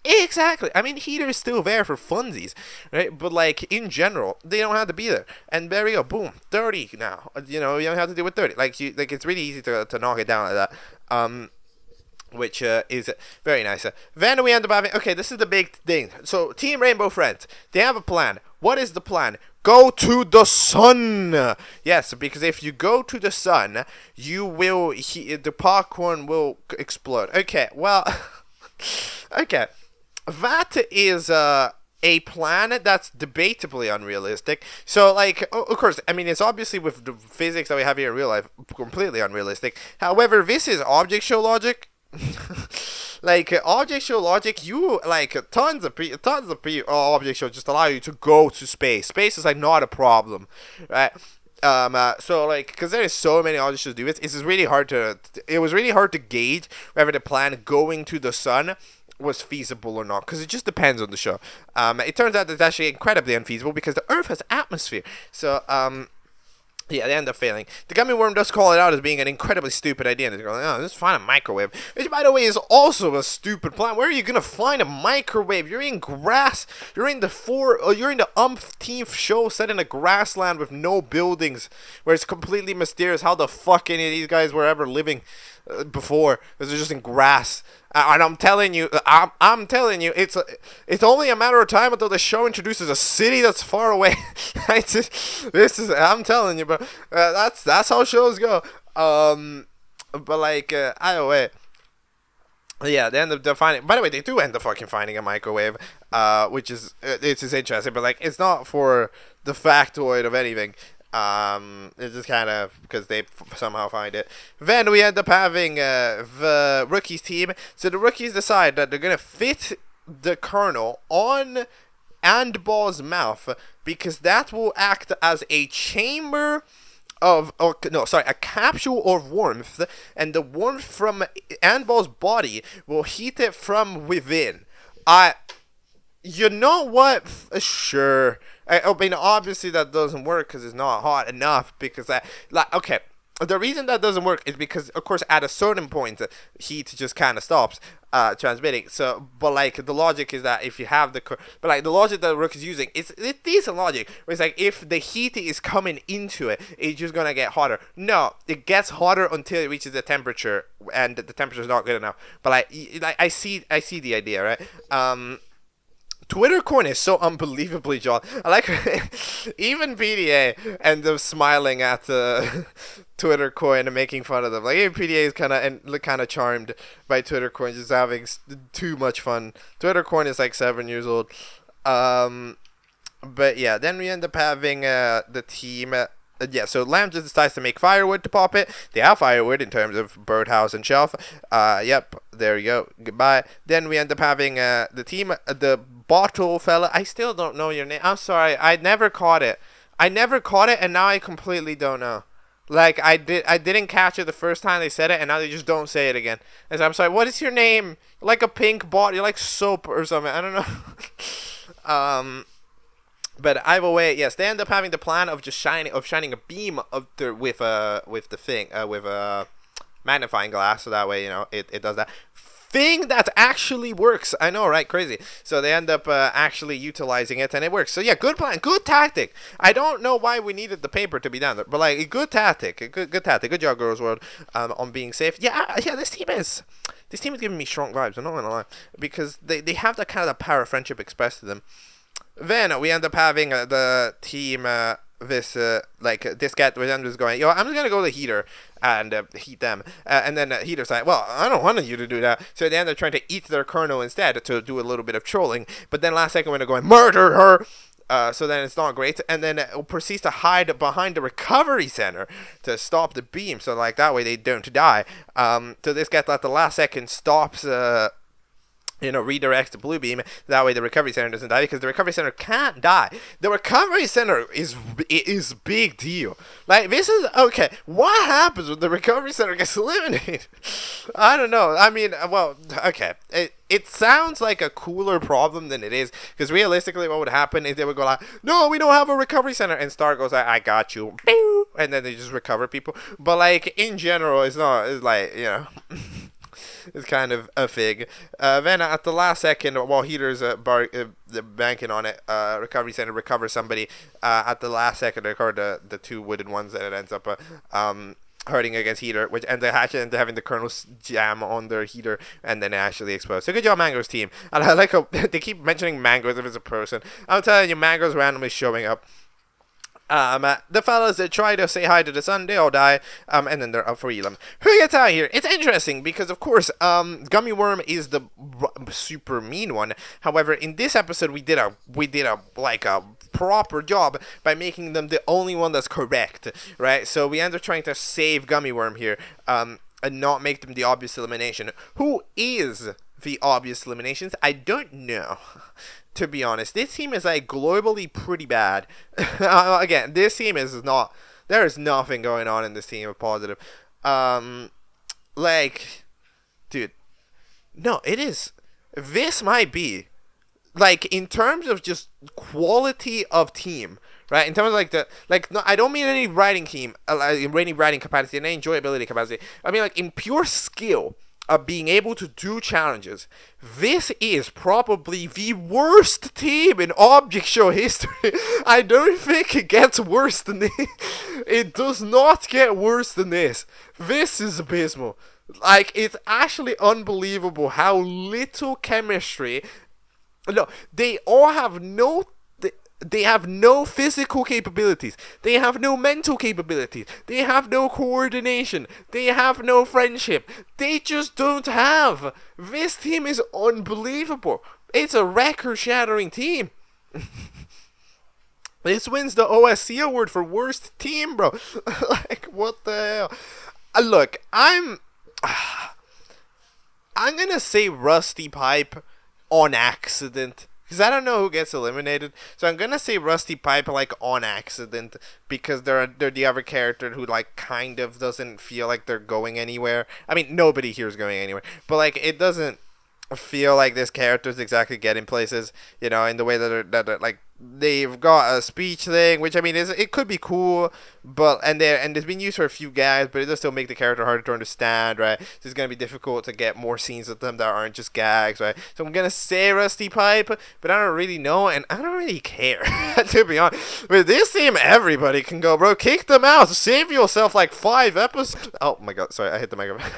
I mean, heater is still there for funsies, right? But like in general, they don't have to be there. And there we go, boom, 30 now. You know, you don't have to deal with 30. Like it's really easy to knock it down like that. Which is very nice. Then we end up having, okay, this is the big thing. So Team Rainbow Friends, they have a plan. What is the plan? Go to the sun. Yes, because if you go to the sun, you will the popcorn will explode. Okay, well, okay. That is a plan that's debatably unrealistic. So, like, of course, I mean, it's obviously with the physics that we have here in real life, completely unrealistic. However, this is object show logic. Like, object show logic, you, like, tons of object show just allow you to go to space. Space is, like, not a problem, right? So like, because there is so many object shows do it, it was really hard to gauge whether the plan going to the sun was feasible or not, because it just depends on the show. It turns out it's actually incredibly unfeasible because the Earth has atmosphere. So, yeah, they end up failing. The gummy worm does call it out as being an incredibly stupid idea. And they're going, oh, let's find a microwave. Which, by the way, is also a stupid plan. Where are you going to find a microwave? You're in grass. You're in the umpteenth show set in a grassland with no buildings, where it's completely mysterious how the fuck any of these guys were ever living before, because they're just in grass. And I'm telling you, it's only a matter of time until the show introduces a city that's far away. I'm telling you, but that's how shows go. But like, either way, yeah, they end up finding. By the way, they do end up fucking finding a microwave, which is it's interesting, but like, it's not for the factoid of anything. It's just kind of because they somehow find it. Then we end up having the rookies team. So the rookies decide that they're gonna fit the kernel on Andball's mouth, because that will act as a chamber of, a capsule of warmth, and the warmth from Andball's body will heat it from within. You know what? Sure. I mean, obviously that doesn't work because it's not hot enough. Because okay, the reason that doesn't work is because, of course, at a certain point, heat just kind of stops transmitting. So, but like, the logic is that if you have the logic that Rook is using, it's decent logic. Where it's like, if the heat is coming into it, it's just gonna get hotter. No, it gets hotter until it reaches the temperature, and the temperature is not good enough. But like I see the idea, right? Twitter coin is so unbelievably jolly. I like even PDA ends up smiling at Twitter coin and making fun of them. Like, even PDA is kind of charmed by Twitter coin, just having too much fun. Twitter coin is like 7 years old. But yeah, then we end up having the team. So Lamb just decides to make firewood to pop it. They have firewood in terms of birdhouse and shelf. Yep, there you go. Goodbye. Then we end up having the team, the bottle fella. I still don't know your name. I'm sorry. I never caught it, and now I completely don't know. Like, I didn't catch it the first time they said it, and now they just don't say it again. And so I'm sorry. What is your name? Like a pink bottle. You're like soap or something. I don't know. But either way, yes, they end up having the plan of just shining a beam with a magnifying glass, so that way, you know, it does that thing that actually works. I know, right? Crazy. So they end up actually utilizing it, and it works. So yeah, good plan, good tactic. I don't know why we needed the paper to be down there, but like, good tactic, good tactic. Good job, Girls World, on being safe. Yeah. This team is giving me strong vibes. I'm not gonna lie, because they have that kind of the power of friendship expressed to them. Then we end up having the team, this guy with them just going, yo, I'm just going to go to the heater and heat them. And then heater's like, well, I don't want you to do that. So they end up trying to eat their kernel instead to do a little bit of trolling. But then last second when they're going, murder her. So then it's not great. And then it proceeds to hide behind the recovery center to stop the beam. So like that way they don't die. So this guy at the last second stops redirects the blue beam. That way the recovery center doesn't die, because the recovery center can't die. The recovery center is big deal. Like, this is okay. What happens when the recovery center gets eliminated? I don't know. I mean, well, okay. It sounds like a cooler problem than it is, because realistically what would happen is they would go like, no, we don't have a recovery center, and Star goes like, I got you, and then they just recover people. But like, in general, it's not, it's like, it's kind of a fig. Then at the last second, while Heater's banking on it, recovery center recovers somebody. At the last second, they recover the two wooden ones, and it ends up hurting against Heater, which ends up actually having the kernels jam on their Heater, and then actually explode. So good job, Mango's team. And I like how they keep mentioning Mango as if it's a person. I'm telling you, Mango's randomly showing up. The fellas that try to say hi to the sun, they all die, and then they're up for Elam. Who gets out here? It's interesting because, of course, Gummy Worm is the super mean one. However, in this episode, we did a proper job by making them the only one that's correct, right? So we end up trying to save Gummy Worm here, and not make them the obvious elimination. Who is the obvious eliminations? I don't know. To be honest, this team is like globally pretty bad. Again, this team is not. There is nothing going on in this team of positive. Like, dude, no, it is. This might be, like, in terms of just quality of team, right? In terms of no, I don't mean any writing team, any writing capacity, and any enjoyability capacity. I mean like in pure skill of being able to do challenges. This is probably the worst team in Object Show history. I don't think it gets worse than this. It does not get worse than this. This is abysmal. Like, it's actually unbelievable how little chemistry. No, they all have no. They have no physical capabilities. They have no mental capabilities. They have no coordination. They have no friendship. They just don't have. This team is unbelievable. It's a record-shattering team. This wins the OSC award for worst team, bro. Like, what the hell? Look, I'm gonna say Rusty Pipe on accident, because I don't know who gets eliminated. So I'm gonna say Rusty Pipe, like, on accident, because they're the other character who, like, kind of doesn't feel like they're going anywhere. I mean, nobody here is going anywhere, but like, it doesn't feel like this character's exactly getting places, in the way that they're like, they've got a speech thing, which, I mean, it could be cool, but and it's been used for a few gags, but it does still make the character harder to understand, right? So it's gonna be difficult to get more scenes with them that aren't just gags, right? So I'm gonna say Rusty Pipe, but I don't really know, and I don't really care, to be honest. With this team, everybody can go, bro. Kick them out. Save yourself like 5 episodes. Oh my god, sorry, I hit the microphone.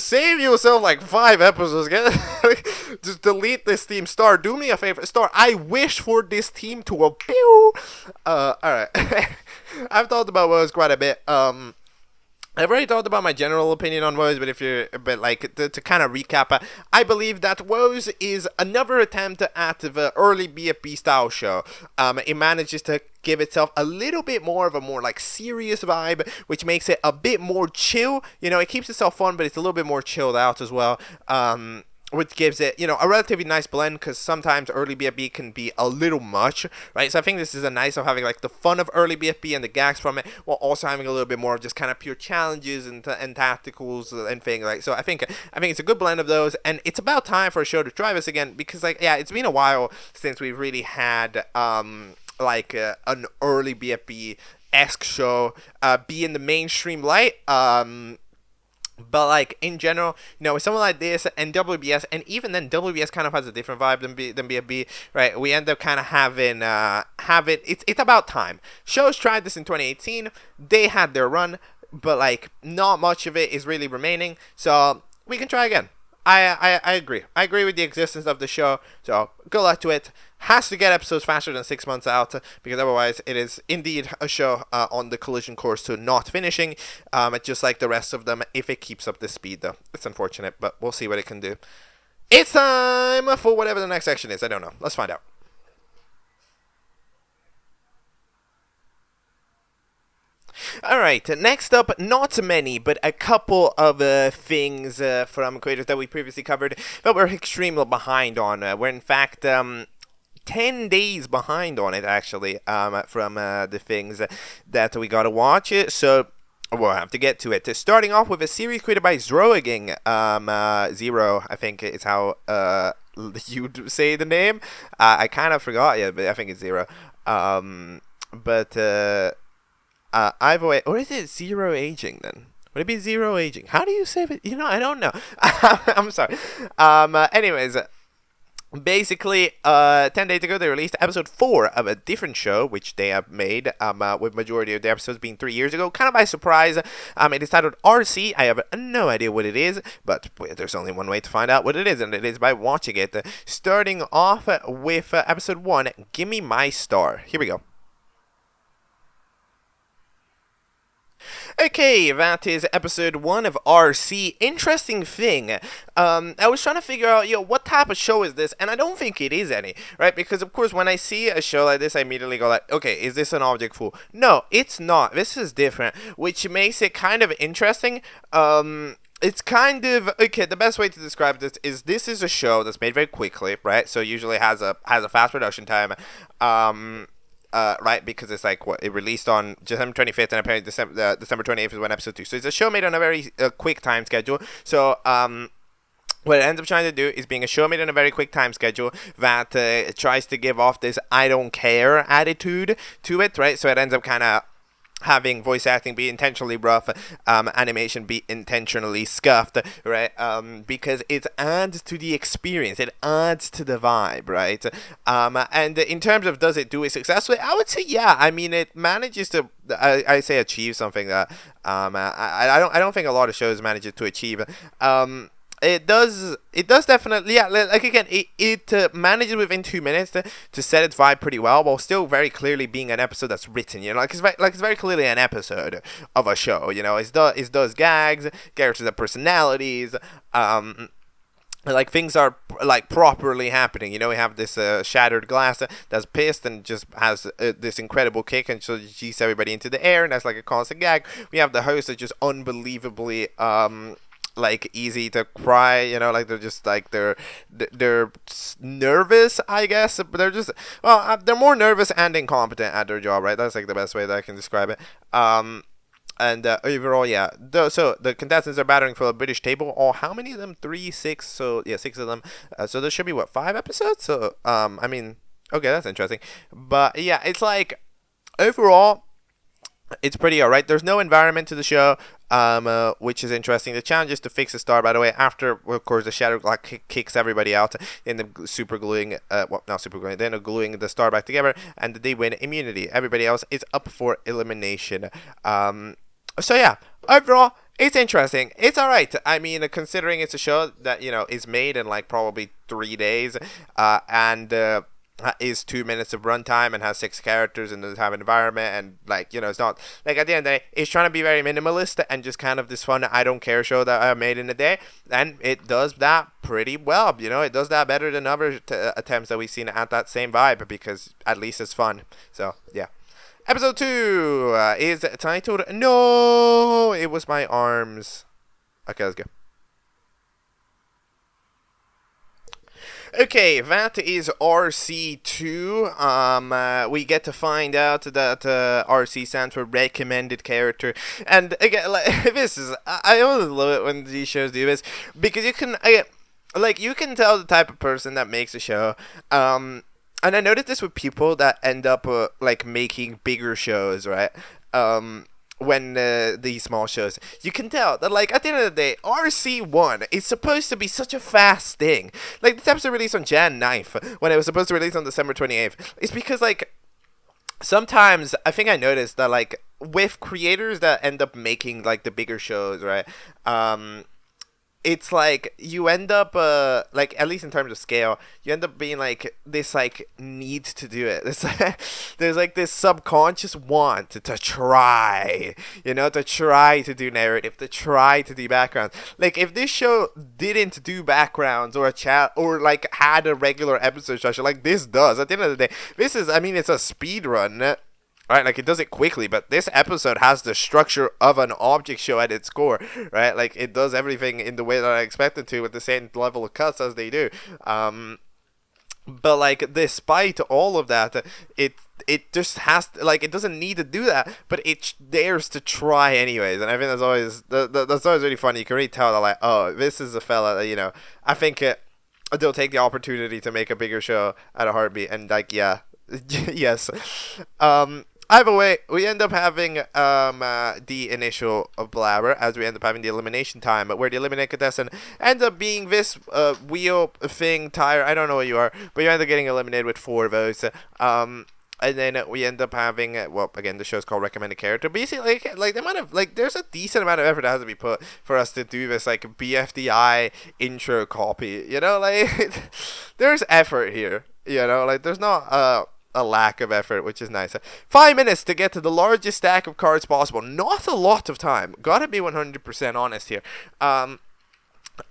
Save yourself like 5 episodes. Just delete this team. Star, do me a favor. Star, I wish for this team to appeal. Alright. I've talked about WOAS quite a bit. I've already talked about my general opinion on WOAS, but to kind of recap, I believe that WOAS is another attempt at the early BFB style show. It manages to give itself a little bit more of a more like serious vibe, which makes it a bit more chill. It keeps itself fun, but it's a little bit more chilled out as well. Which gives it, a relatively nice blend, because sometimes early BFB can be a little much, right? So I think this is a nice of having like the fun of early BFB and the gags from it, while also having a little bit more of just kind of pure challenges and tacticals and things like. So I think it's a good blend of those, and it's about time for a show to try this again, because it's been a while since we've really had an early BFB-esque show be in the mainstream light. But like in general, with something like this and WBS, and even then WBS kind of has a different vibe than BFB, right? We end up kind of having it's about time. Shows tried this in 2018. They had their run, but like not much of it is really remaining. So we can try again. I agree. I agree with the existence of the show. So good luck to it. Has to get episodes faster than 6 months out, because otherwise it is indeed a show on the collision course to not finishing, just like the rest of them, if it keeps up this speed, though. It's unfortunate, but we'll see what it can do. It's time for whatever the next section is. I don't know. Let's find out. Alright, next up, not many, but a couple of things from creators that we previously covered, but we're extremely behind on. We're in fact 10 days behind on it, actually, from the things that we gotta watch. So we'll have to get to it. Starting off with a series created by Zroaging, Zero, I think is how you'd say the name. I kind of forgot it, but I think it's Zero. I've always, or is it Zero Aging then? Would it be Zero Aging? How do you say it? You know, I don't know. I'm sorry. Anyways, basically, 10 days ago, they released episode 4 of a different show, which they have made, with majority of the episodes being 3 years ago, kind of by surprise. It is titled RC. I have no idea what it is, but there's only one way to find out what it is, and it is by watching it. Starting off with episode 1, Gimme My Star. Here we go. Okay, that is episode 1 of RC. Interesting thing, I was trying to figure out, what type of show is this, and I don't think it is any, right? Because, of course, when I see a show like this, I immediately go like, okay, is this an object fool? No, it's not. This is different, which makes it kind of interesting. It's kind of, okay, the best way to describe this is a show that's made very quickly, right? So usually has a fast production time, right, because it's like it released on December 25th, and apparently December 28th is when episode 2. So it's a show made on a very quick time schedule. So what it ends up trying to do is being a show made on a very quick time schedule that tries to give off this I don't care attitude to it, right? So it ends up kind of having voice acting be intentionally rough, animation be intentionally scuffed, right? Because it adds to the experience, it adds to the vibe, right? And in terms of does it do it successfully, I would say yeah. I mean, it manages to, I say achieve something that I don't think a lot of shows manage to achieve. It does definitely, yeah, like again, it manages within 2 minutes to set its vibe pretty well, while still very clearly being an episode that's written, it's very clearly an episode of a show, it does gags, characters have personalities, like things are like properly happening. We have this shattered glass that's pissed and just has this incredible kick, and so she jeets everybody into the air, and that's like a constant gag. We have the host that's just unbelievably like easy to cry, like they're just like they're nervous, I guess, but they're just, well, they're more nervous and incompetent at their job, right? That's like the best way that I can describe it. And overall, yeah. So the contestants are battering for a British table. Oh, how many of them? 3, 6. So yeah, 6 of them. So there should be 5 episodes. So I mean, okay, that's interesting. But yeah, it's like overall, it's pretty alright. There's no environment to the show, which is interesting. The challenge is to fix the star, by the way, after, of course, the shadow kicks everybody out, and the super gluing, not super gluing, then gluing the star back together, and they win immunity. Everybody else is up for elimination. So yeah, overall, it's interesting. It's alright. I mean, considering it's a show that, is made in like probably 3 days, and is 2 minutes of runtime and has 6 characters and doesn't have an environment, and like, it's not like, at the end of the day, it's trying to be very minimalist and just kind of this fun I don't care show that I made in a day, and it does that pretty well. It does that better than other attempts that we've seen at that same vibe, because at least it's fun. So yeah. Episode 2 is titled No, It Was My Arms. Okay, let's go. Okay, that is RC2. We get to find out that RC stands for Recommended Character. And again, like, this is, I always love it when these shows do this, because you can tell the type of person that makes a show. And I noticed this with people that end up making bigger shows, right? When these small shows, you can tell that, like, at the end of the day, RC1 is supposed to be such a fast thing. Like, this episode released on Jan 9th, when it was supposed to release on December 28th. It's because, like, sometimes I think I noticed that, like, with creators that end up making, like, the bigger shows, right, it's like you end up like, at least in terms of scale, you end up being like this like need to do it. There's like this subconscious want to try, to try to do narrative, to try to do backgrounds. Like, if this show didn't do backgrounds or a chat or like had a regular episode structure like this does, at the end of the day, this is, I mean, it's a speed run. right? Like, it does it quickly, but this episode has the structure of an object show at its core, right? Like, it does everything in the way that I expect it to with the same level of cuts as they do. But, like, despite all of that, it just has to, like, it doesn't need to do that, but it dares to try anyways. And I think that's always really funny. You can really tell that, like, oh, this is a fella that, you know, I think they'll take the opportunity to make a bigger show at a heartbeat. And, like, yeah, yes. Either way, we end up having the initial blabber, as we end up having the elimination time, where the eliminated contestant ends up being this wheel thing, tire, I don't know what you are, but you end up getting eliminated with 4 votes. And then we end up having, well, again, the show's called Recommended Character. Basically, like the amount of, like, there's a decent amount of effort that has to be put for us to do this, like, BFDI intro copy, you know, like, there's effort here, you know, like, there's not a lack of effort, which is nice. 5 minutes to get to the largest stack of cards possible. Not a lot of time. Gotta be 100% honest here.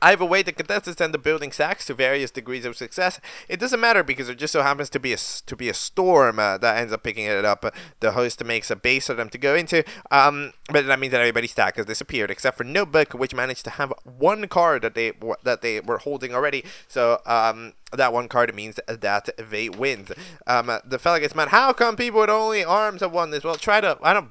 Either way, the contestants end up building stacks to various degrees of success. It doesn't matter because it just so happens to be a storm that ends up picking it up. The host makes a base for them to go into. But that means that everybody's stack has disappeared except for NOOOO, which managed to have 1 card that they were holding already. So that 1 card means that they win. The fella gets mad. How come people with only arms have won this? Well,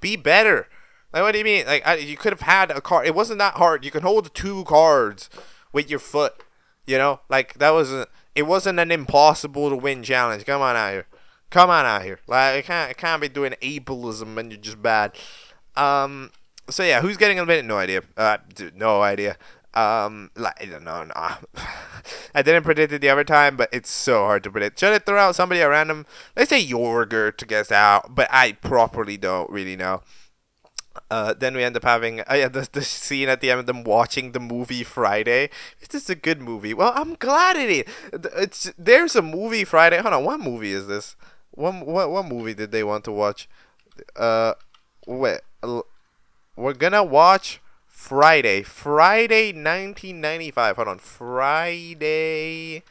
be better. Like, what do you mean? Like, you could have had a card. It wasn't that hard. You can hold 2 cards with your foot. You know? Like, it wasn't an impossible to win challenge. Come on out here. Come on out here. Like, it can't be doing ableism when you're just bad. So yeah, who's getting eliminated? No idea. No idea. Like, I don't know. Nah. I didn't predict it the other time, but it's so hard to predict. Should I throw out somebody at random? Let's say Jorger to guess out, but I properly don't really know. Then we end up having the scene at the end of them watching the movie Friday. Is this a good movie? Well, I'm glad it is. There's a movie Friday. Hold on, what movie is this? What movie did they want to watch? Wait, we're gonna watch Friday 1995. Hold on, Friday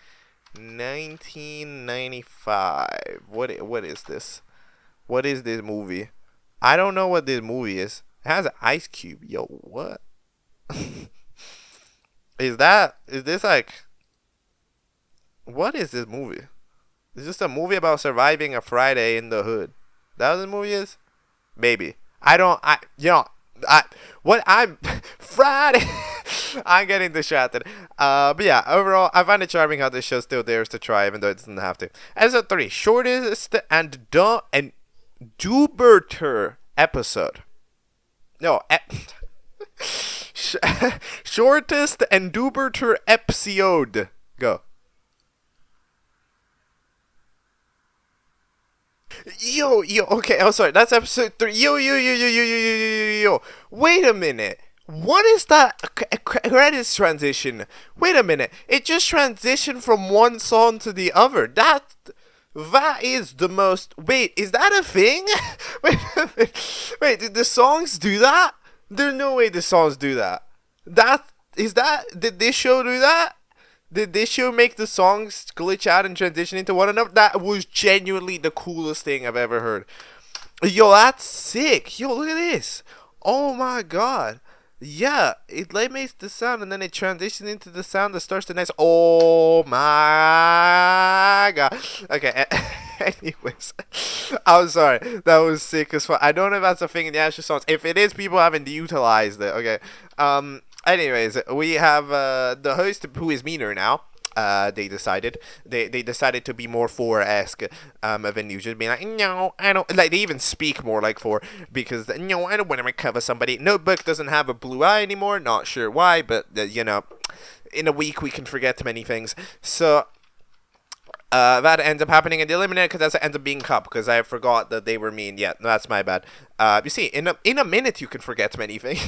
1995. What is this? What is this movie? I don't know what this movie is. It has an Ice Cube. Yo, what? Is this like... What is this movie? Is this a movie about surviving a Friday in the hood? That what the movie is? Maybe. Friday! I'm getting distracted. But yeah, overall, I find it charming how this show still dares to try, even though it doesn't have to. Episode 3, shortest and duberter episode. No, shortest and duberter epsiode. Go. Yo, okay, oh sorry, that's episode 3. Yo. Wait a minute. What is that credits transition? Wait a minute. It just transitioned from one song to the other. That is the most... Wait, is that a thing? Wait, did the songs do that? There's no way the songs do that. Did this show do that? Did this show make the songs glitch out and transition into one another? That was genuinely the coolest thing I've ever heard. Yo, that's sick. Yo, look at this. Oh my god. Yeah, it makes the sound and then it transitions into the sound that starts the next. Oh my god. Okay, anyways. I'm sorry. That was sick as fuck. I don't know if that's a thing in the actual songs. If it is, people haven't utilized it. Okay. Anyways, we have the host who is meaner now. They decided to be more 4-esque than usual, being like, no, I don't, like, they even speak more like 4, because, no, I don't want to recover somebody. NOOOO doesn't have a blue eye anymore, not sure why, but, you know, in a week we can forget many things, so, that ends up happening in the eliminator, because that ends up being Cup, because I forgot that they were mean. Yeah, that's my bad. You see, in a minute you can forget many things.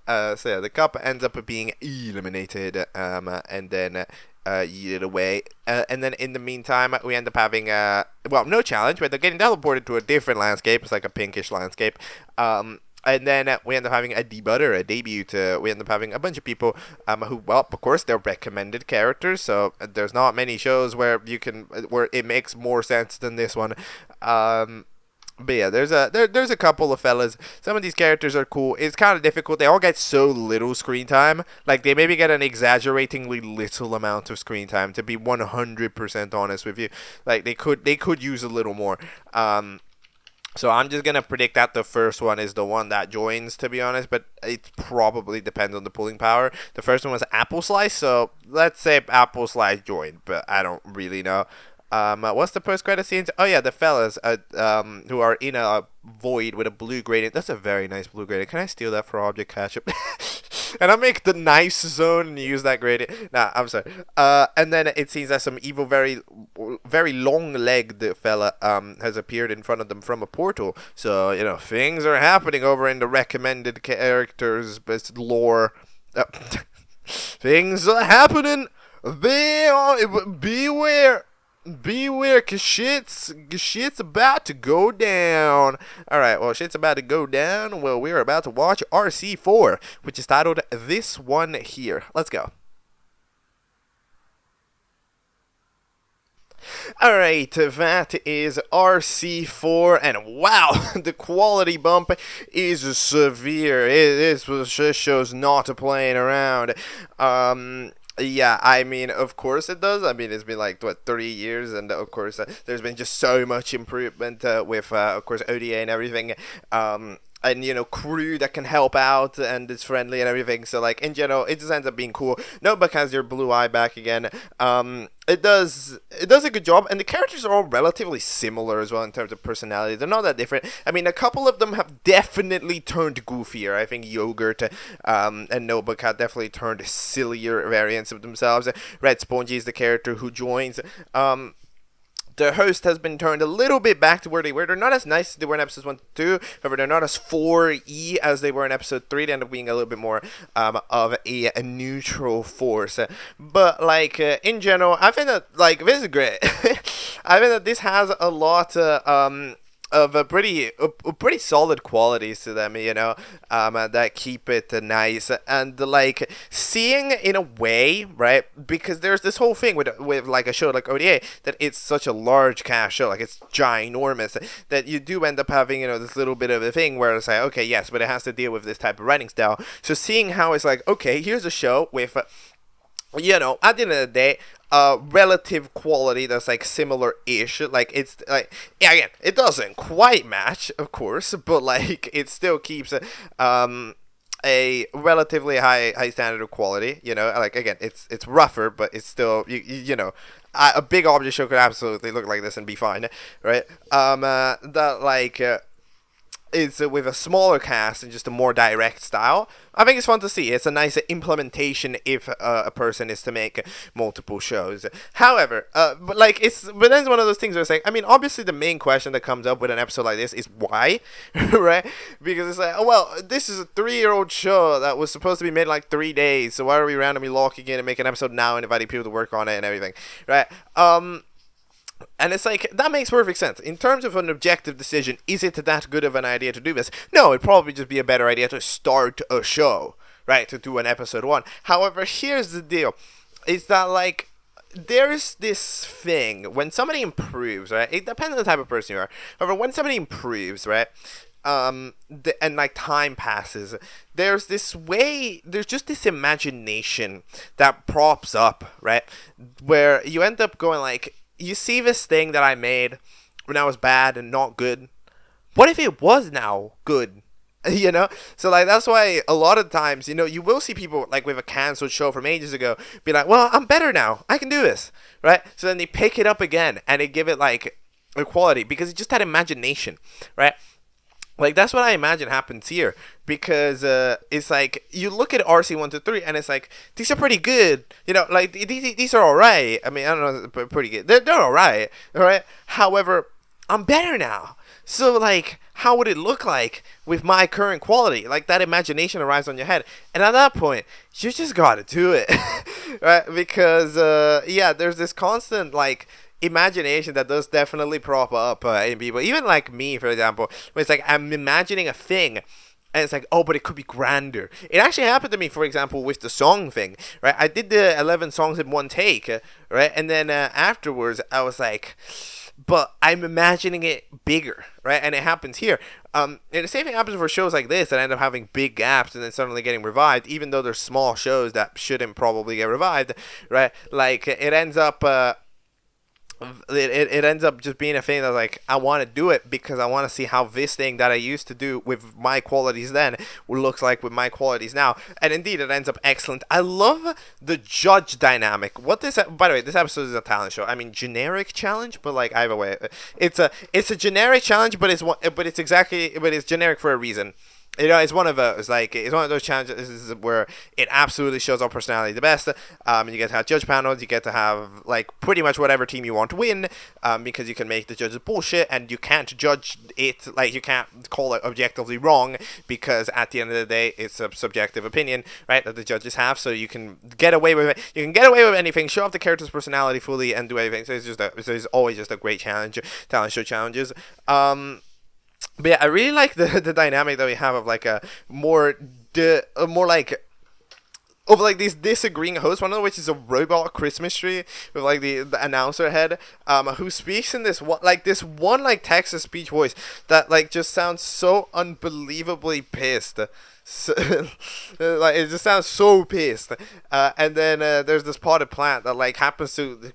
So yeah, the Cup ends up being eliminated, and then yeeted away, and then in the meantime we end up having no challenge, but they're getting teleported to a different landscape. It's like a pinkish landscape, and then we end up having a debut. We end up having a bunch of people who, well, of course, they're recommended characters, so there's not many shows where it makes more sense than this one. But yeah, there's a couple of fellas. Some of these characters are cool. It's kind of difficult. They all get so little screen time. Like, they maybe get an exaggeratingly little amount of screen time, to be 100% honest with you. Like, they could use a little more. So I'm just going to predict that the first one is the one that joins, to be honest. But it probably depends on the pulling power. The first one was Apple Slice. So let's say Apple Slice joined. But I don't really know. What's the post-credit scenes? Oh yeah, the fellas who are in a void with a blue gradient. That's a very nice blue gradient. Can I steal that for object Catchup? And I make the nice zone and use that gradient. Nah, I'm sorry. And then it seems that some evil, very long-legged fella has appeared in front of them from a portal. So, you know, things are happening over in the recommended characters lore. Things are happening. Beware. Beware, cause shit's about to go down. Alright, well, shit's about to go down. Well, we're about to watch RC4, which is titled This One Here. Let's go. Alright, that is RC4, and wow, the quality bump is severe. This just shows not playing around. Yeah, I mean, of course it does. I mean, it's been like, what, 30 years, and of course, there's been just so much improvement with, of course, ODA and everything. And, you know, crew that can help out and is friendly and everything. So, like, in general, it just ends up being cool. Notebook has your blue eye back again. It does a good job, and the characters are all relatively similar as well in terms of personality. They're not that different. I mean, a couple of them have definitely turned goofier. I think Yogurt and Notebook have definitely turned sillier variants of themselves. Red Spongy is the character who joins. The host has been turned a little bit back to where they were. They're not as nice as they were in episodes 1 to 2. However, they're not as 4E as they were in episode 3. They end up being a little bit more of a neutral force. But, like, in general, I think that, like, this is great. I think that this has a lot of a pretty solid qualities to them, you know, that keep it nice, and like seeing in a way, right? Because there's this whole thing with like a show like ODA that it's such a large cast show, like it's ginormous, that you do end up having, you know, this little bit of a thing where it's like, okay, yes, but it has to deal with this type of writing style. So seeing how it's like, okay, here's a show with, you know, at the end of the day, relative quality that's like similar-ish. Like, it's like, yeah, again, it doesn't quite match, of course, but like it still keeps a relatively high standard of quality. You know, like, again, it's rougher, but it's still, you know, a big object show could absolutely look like this and be fine, right? That like is with a smaller cast and just a more direct style. I think it's fun to see. It's a nice implementation if a person is to make multiple shows. However, but then it's one of those things where it's like, I mean, obviously the main question that comes up with an episode like this is why, right? Because it's like, oh, well, this is a 3-year-old show that was supposed to be made in like 3 days, so why are we randomly locking in and making an episode now and inviting people to work on it and everything, right? And it's like, that makes perfect sense. In terms of an objective decision, is it that good of an idea to do this? No, it'd probably just be a better idea to start a show, right? To do an episode 1. However, here's the deal. Is that, like, there's this thing, when somebody improves, right? It depends on the type of person you are. However, when somebody improves, right? And like time passes, there's just this imagination that props up, right? Where you end up going like, you see this thing that I made when I was bad and not good. What if it was now good? You know? So, like, that's why a lot of times, you know, you will see people, like, with a cancelled show from ages ago, be like, well, I'm better now. I can do this. Right? So then they pick it up again and they give it, like, equality because it's just that imagination. Right? Like, that's what I imagine happens here, because it's like, you look at RC1 to 3, and it's like, these are pretty good, you know, like, these are alright. I mean, I don't know, pretty good, they're alright, alright, however, I'm better now, so, like, how would it look like with my current quality? Like, that imagination arrives on your head, and at that point, you just gotta do it, right, because, yeah, there's this constant, like, imagination that does definitely prop up in people, even like me, for example, where it's like I'm imagining a thing and it's like, oh, but it could be grander. It actually happened to me, for example, with the song thing, right? I did the 11 songs in one take, right? And then afterwards I was like, but I'm imagining it bigger, right? And it happens here. And the same thing happens for shows like this that end up having big gaps and then suddenly getting revived, even though they're small shows that shouldn't probably get revived, right? Like, it ends up it ends up just being a thing that's like, I want to do it because I want to see how this thing that I used to do with my qualities then looks like with my qualities now. And indeed, it ends up excellent. I love the judge dynamic. By the way, this episode is a talent show. I mean, generic challenge, but like, either way, it's a generic challenge, but it's generic for a reason. You know, it's one of those, like, it's one of those challenges where it absolutely shows our personality the best. You get to have judge panels, you get to have, like, pretty much whatever team you want to win, because you can make the judges bullshit, and you can't judge it, like, you can't call it objectively wrong, because at the end of the day, it's a subjective opinion, right, that the judges have, so you can get away with it. You can get away with anything, show off the character's personality fully, and do anything. So it's always just a great challenge, talent show challenges. But yeah, I really like the dynamic that we have of like a more like of like these disagreeing hosts, one of which is a robot Christmas tree with like the announcer head, who speaks in this one text to speech voice that like just sounds so unbelievably pissed. So, like, it just sounds so pissed. And then there's this potted plant that like happens to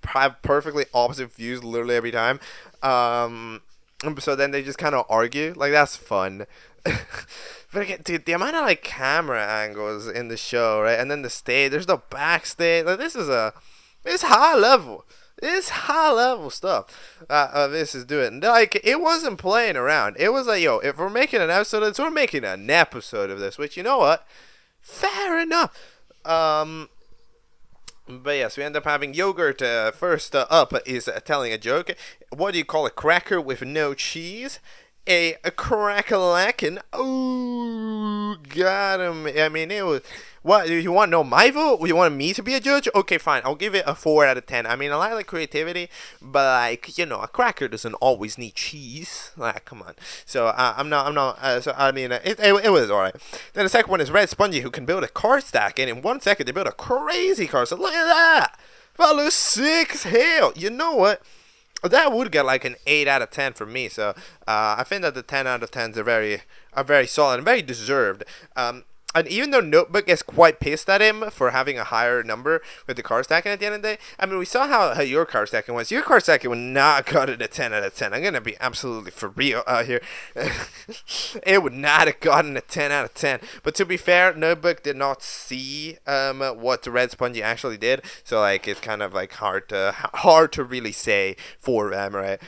have perfectly opposite views literally every time. So then they just kind of argue. Like, that's fun. But again, dude, the amount of like camera angles in the show, right? And then the stage, there's the backstage. Like, it's high level. It's high level stuff. This is doing. Like, it wasn't playing around. It was like, yo, if we're making an episode of this, we're making an episode of this. Which, you know what? Fair enough. But yes, we end up having yogurt. First up is telling a joke. What do you call a cracker with no cheese? A crack-a-lackin'. Oh, got him. I mean, it was... What, you want to know my vote? You want me to be a judge? Okay, fine. I'll give it a 4 out of 10. I mean, I like creativity, but, like, you know, a cracker doesn't always need cheese. Like, come on. So, I'm not, so, I mean, it was alright. Then the second one is Red Spongy, who can build a card stack, and in 1 second, they build a crazy card. So, look at that! Follow 6 hell! You know what? That would get like an 8 out of 10 for me. So, I think that the 10 out of 10s are very solid and very deserved. And even though Notebook gets quite pissed at him for having a higher number with the card stacking at the end of the day, I mean, we saw how your card stacking was. Your card stacking would not have gotten a 10 out of 10. I'm going to be absolutely for real out here. It would not have gotten a 10 out of 10. But to be fair, Notebook did not see what Red Spongy actually did. So, like, it's kind of, like, hard to really say for them, right?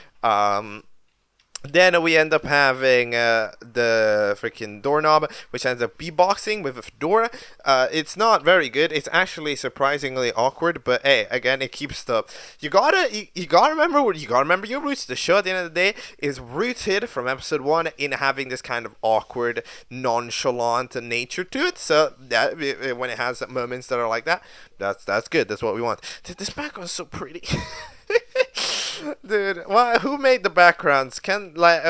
Then we end up having the freaking doorknob, which ends up beatboxing with a fedora. It's not very good. It's actually surprisingly awkward, but hey, again, it keeps the... You gotta remember your roots. The show at the end of the day is rooted from episode 1 in having this kind of awkward, nonchalant nature to it. So that when it has moments that are like that, that's good. That's what we want. Dude, this background's so pretty. Dude, who made the backgrounds? Can like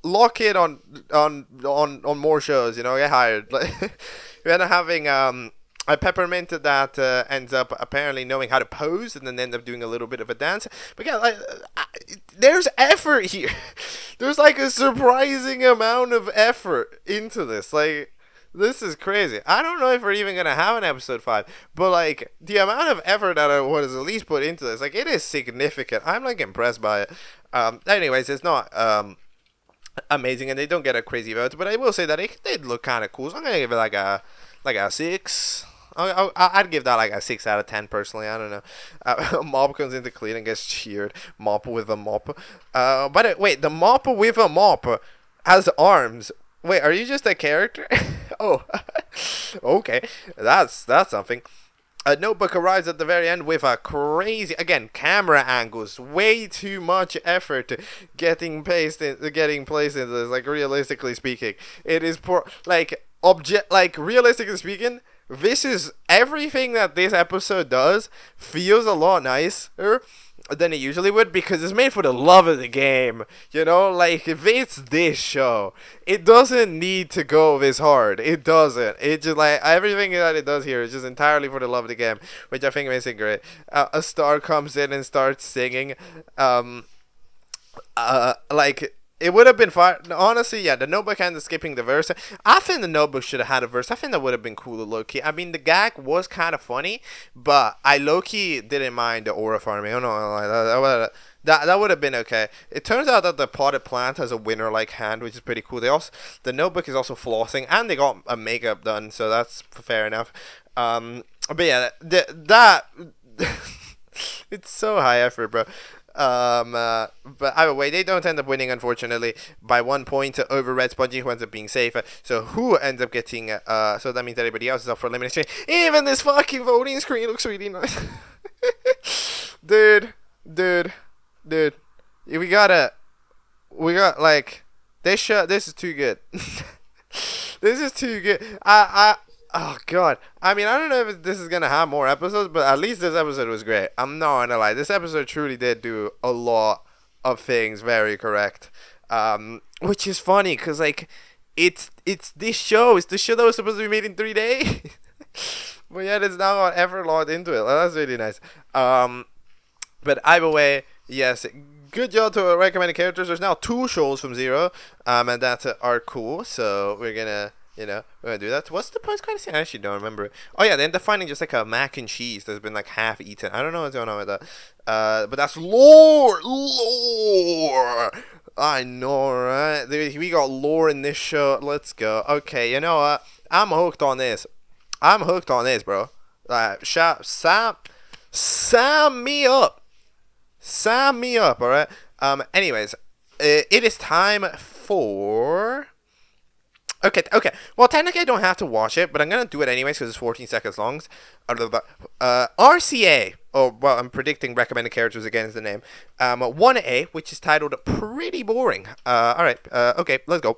lock it on more shows? You know, get hired. Like, we end up having a peppermint that ends up apparently knowing how to pose, and then end up doing a little bit of a dance. But yeah, like, there's effort here. There's like a surprising amount of effort into this. Like, this is crazy. I don't know if we're even going to have an episode 5, but, like, the amount of effort that I was at least put into this, like, it is significant. I'm, like, impressed by it. Anyways, it's not amazing, and they don't get a crazy vote, but I will say that it did look kind of cool, so I'm going to give it, like a 6. I'd give that, like, a 6 out of 10, personally. I don't know. Mop comes into clean and gets cheered. Mop with a mop. But, wait, the mop with a mop has arms. Wait, are you just a character? Oh, okay. That's something. A Notebook arrives at the very end with a crazy, again, camera angles. Way too much effort getting placed into this. Like, realistically speaking, it is poor. Like, realistically speaking, this is everything that this episode does feels a lot nicer than it usually would, because it's made for the love of the game. You know, like, if it's this show, it doesn't need to go this hard. It doesn't. It just, like, everything that it does here is just entirely for the love of the game, which I think makes it great. A star comes in and starts singing. Like, it would have been fine. Honestly, yeah, the notebook ended skipping the verse. I think the notebook should have had a verse. I think that would have been cool to low-key. I mean, the gag was kind of funny, but I low-key didn't mind the aura farming. Oh, no, that would have been okay. It turns out that the potted plant has a winner-like hand, which is pretty cool. The notebook is also flossing, and they got a makeup done, so that's fair enough. But yeah, that it's so high effort, bro. But either way, they don't end up winning, unfortunately, by 1 point over Red Spongy, who ends up being safe. So who ends up getting, so that means everybody else is up for elimination. Even this fucking voting screen looks really nice. Dude, we got, like, this is too good. This is too good. Oh, God. I mean, I don't know if this is going to have more episodes, but at least this episode was great. I'm not going to lie. This episode truly did do a lot of things very correct. Which is funny, because, like, it's this show. It's the show that was supposed to be made in 3 days. But yet it's now got effort logged into it. Well, that's really nice. But either way, yes, good job to our recommended characters. There's now 2 shows from Zero, and that are cool. So we're going to... You know, we're gonna do that. What's the post credit scene? I actually don't remember. Oh yeah, they end up finding just like a mac and cheese that's been like half eaten. I don't know what's going on with that. But that's lore. I know, right? We got lore in this show. Let's go. Okay, you know what? I'm hooked on this, bro. Sign me up. All right. Anyways, it is time for. Okay. Well, technically, I don't have to watch it, but I'm gonna do it anyways because it's 14 seconds long. RCA. Oh, well, I'm predicting recommended characters again is the name. 1A, which is titled Pretty Boring. All right. Okay, let's go.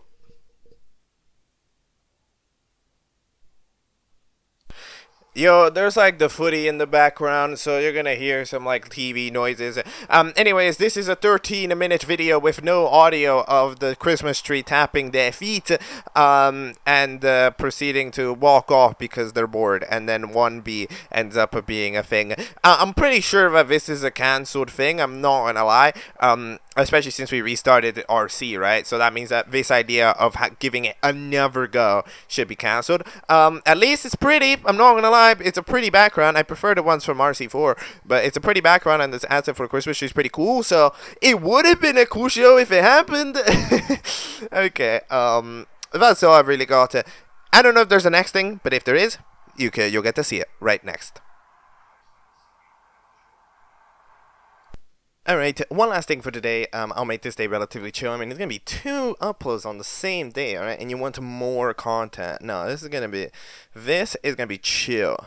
Yo, there's like the footy in the background, so you're gonna hear some like TV noises. Anyways, this is a 13-minute video with no audio of the Christmas tree tapping their feet, and proceeding to walk off because they're bored, and then 1B ends up being a thing. I'm pretty sure that this is a cancelled thing, I'm not gonna lie, especially since we restarted RC, right? So that means that this idea of giving it another go should be cancelled. At least it's pretty, I'm not gonna lie. It's a pretty background. I prefer the ones from RC4, but it's a pretty background, and this asset for Christmas tree is pretty cool. So it would have been a cool show if it happened. Okay. That's all I've really got. I don't know if there's a next thing, but if there is, you'll get to see it right next. Alright, one last thing for today. I'll make this day relatively chill. I mean, there's going to be 2 uploads on the same day, alright? And you want more content. No, this is going to be chill.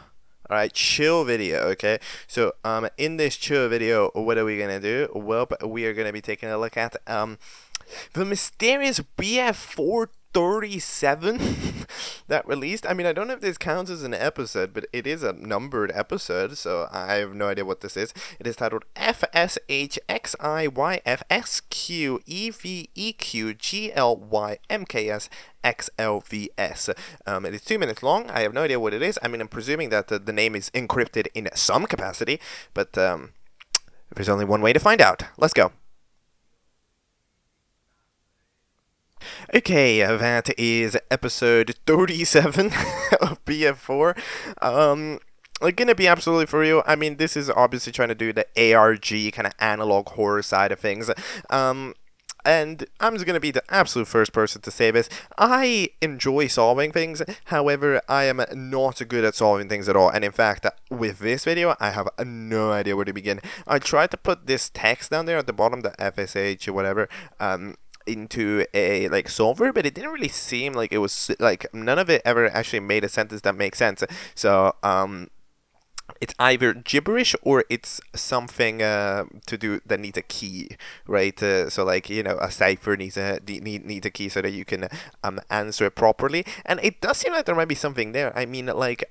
Alright, chill video, okay? So, in this chill video, what are we going to do? Well, we are going to be taking a look at, the mysterious BF4 37 that released. I mean, I don't know if this counts as an episode, but it is a numbered episode, so I have no idea what this is. It is titled FSH XIYF SQ EVEQ GLYMKS XLVS. It is 2 minutes long. I have no idea what it is. I mean, I'm presuming that the name is encrypted in some capacity, but there's only one way to find out. Let's go. Okay, that is episode 37 of BF4. Gonna be absolutely for you. I mean, this is obviously trying to do the ARG kind of analog horror side of things. And I'm just gonna be the absolute first person to say this. I enjoy solving things, however, I am not good at solving things at all. And in fact, with this video, I have no idea where to begin. I tried to put this text down there at the bottom, the FSH or whatever, into a like solver, but it didn't really seem like it was like none of it ever actually made a sentence that makes sense. So it's either gibberish or it's something to do that needs a key, right? So like, you know, a cipher needs a key so that you can answer it properly. And it does seem like there might be something there. I mean, like,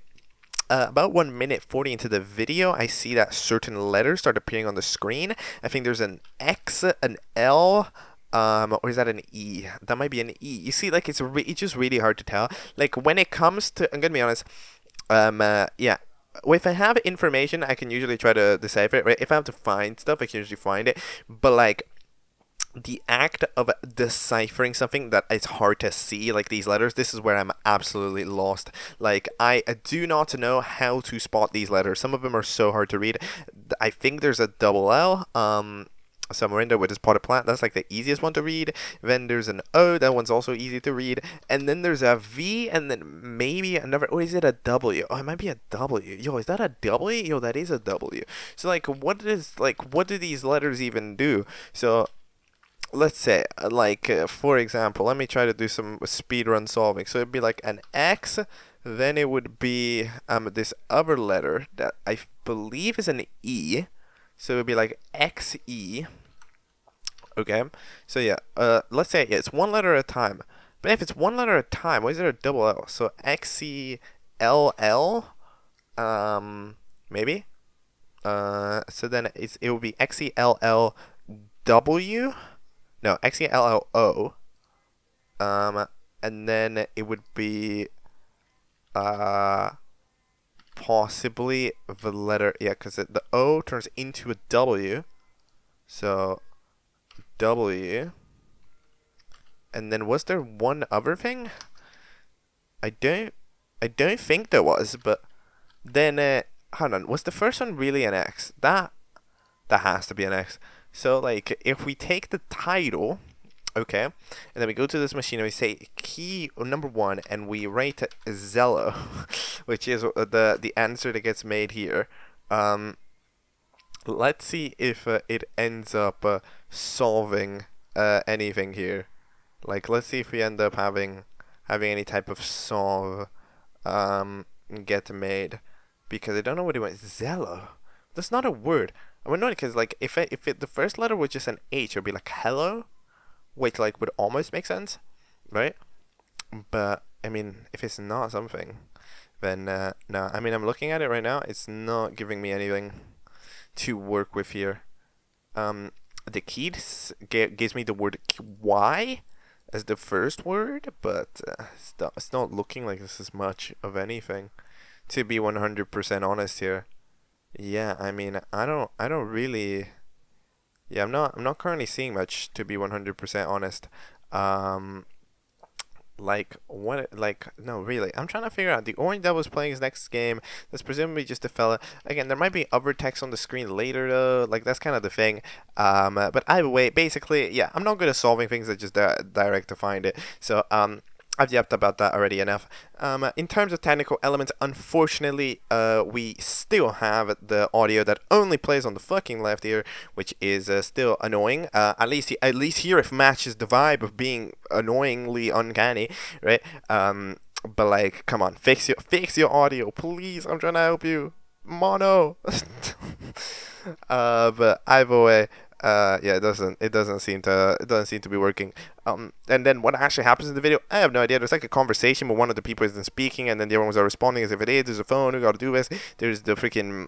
about 1 minute 40 into the video, I see that certain letters start appearing on the screen. I think there's an X, an L, or is that an E? That might be an E. You see, like, it's just really hard to tell. Like, when it comes to, I'm gonna be honest, yeah. If I have information, I can usually try to decipher it, right? If I have to find stuff, I can usually find it. But, like, the act of deciphering something that is hard to see, like these letters, this is where I'm absolutely lost. Like, I do not know how to spot these letters. Some of them are so hard to read. I think there's a double L, somewhere in there with this potted plant. That's like the easiest one to read. Then there's an O. That one's also easy to read. And then there's a V, and then maybe another. Or is it a W? Oh, it might be a W. Yo, is that a W? Yo, that is a W. So, like, what do these letters even do? So, let's say, like, for example, let me try to do some speedrun solving. So it'd be like an X, then it would be this other letter that I believe is an E. So it would be like XE. Okay, so yeah, let's say it's one letter at a time. But if it's one letter at a time, why is there a double L? So XELL, maybe. So then it would be XELLW. No, XELLO. And then it would be possibly the letter, yeah, because the O turns into a W. So W. And then was there one other thing? I don't think there was, but then hold on, was the first one really an X? That has to be an X. So, like, if we take the title, okay, and then we go to this machine and we say key number 1 and we write Zello, which is the answer that gets made here. Let's see if it ends up solving anything here. Like, let's see if we end up having any type of solve get made, because I don't know what it was. Zello. That's not a word. I'm annoyed because, like, if the first letter was just an H, it would be like hello, which, like, would almost make sense, right? But I mean, if it's not something, then no. I mean, I'm looking at it right now. It's not giving me anything to work with here. The key gives me the word Y as the first word, but it's not looking like this is much of anything. To be 100% honest here. Yeah, I mean, I don't really. Yeah, I'm not currently seeing much, to be 100% honest. Like, what? Like, no, really. I'm trying to figure out the orange that was playing his next game. That's presumably just a fella. Again, there might be other text on the screen later, though. Like, that's kind of the thing. But either way, basically, yeah, I'm not good at solving things. I just direct to find it. So, I've yapped about that already enough. In terms of technical elements, unfortunately, we still have the audio that only plays on the fucking left ear, which is still annoying. At least here it matches the vibe of being annoyingly uncanny, right? But, like, come on, fix your audio, please. I'm trying to help you. Mono. But either way. Yeah, it doesn't seem to be working. And then what actually happens in the video, I have no idea. There's like a conversation where one of the people isn't speaking, and then the other ones are responding as if it is. There's a phone, we gotta do this. There's the freaking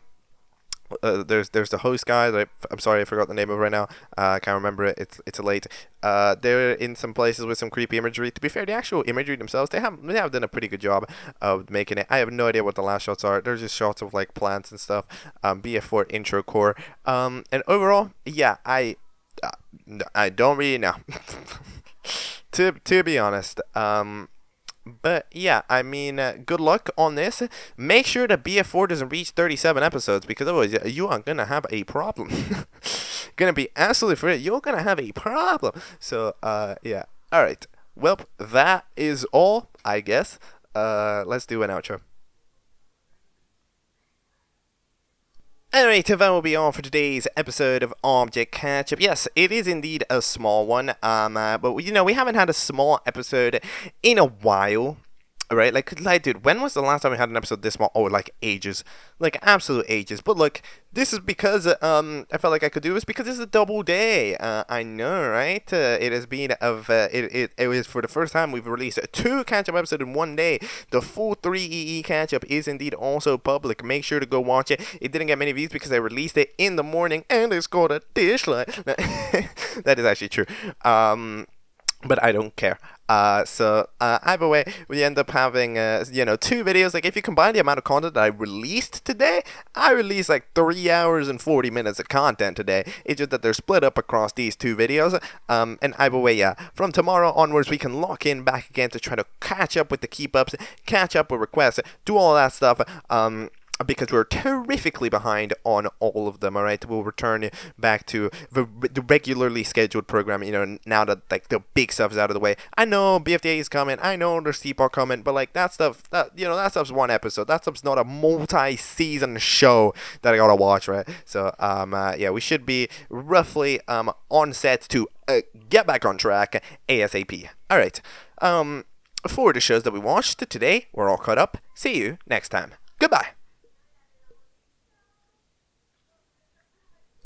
there's the host guy that I'm sorry, I forgot the name of it right now. I can't remember it. It's late. They're in some places with some creepy imagery. To be fair, the actual imagery themselves, they have done a pretty good job of making it. I have no idea what the last shots are. There's just shots of like plants and stuff. BF4 intro core. And overall, yeah, I don't really know. to be honest. But yeah, I mean, good luck on this. Make sure that BF4 doesn't reach 37 episodes, because otherwise you are gonna have a problem. Gonna be absolutely for it. You're gonna have a problem. So yeah. All right. Well, that is all, I guess. Let's do an outro. Alright, that will be all for today's episode of Object Catchup. Yes, it is indeed a small one, but you know, we haven't had a small episode in a while. right? Like, dude, when was the last time we had an episode this small? Oh, like ages, like absolute ages. But look, this is because I felt like I could do this because it's a double day. I know, right? It has been it was for the first time we've released 2 catch-up episodes in one day. The full THREEEE catch-up is indeed also public. Make sure to go watch it. It didn't get many views because I released it in the morning and it scored a dislike. That is actually true. But I don't care. So either way, we end up having 2 videos. Like, if you combine the amount of content that I released today, I released like 3 hours and 40 minutes of content today. It's just that they're split up across these 2 videos. And either way, yeah, from tomorrow onwards, we can lock in back again to try to catch up with the keep ups, catch up with requests, do all that stuff. Because we're terrifically behind on all of them. All right, we'll return back to the regularly scheduled program. Now that like the big stuff is out of the way. I know BFTA is coming. I know there's Steeple coming, but like that stuff's one episode. That stuff's not a multi-season show that I gotta watch, right? So yeah, we should be roughly on set to get back on track ASAP. All right. For the shows that we watched today, we're all caught up. See you next time. Goodbye.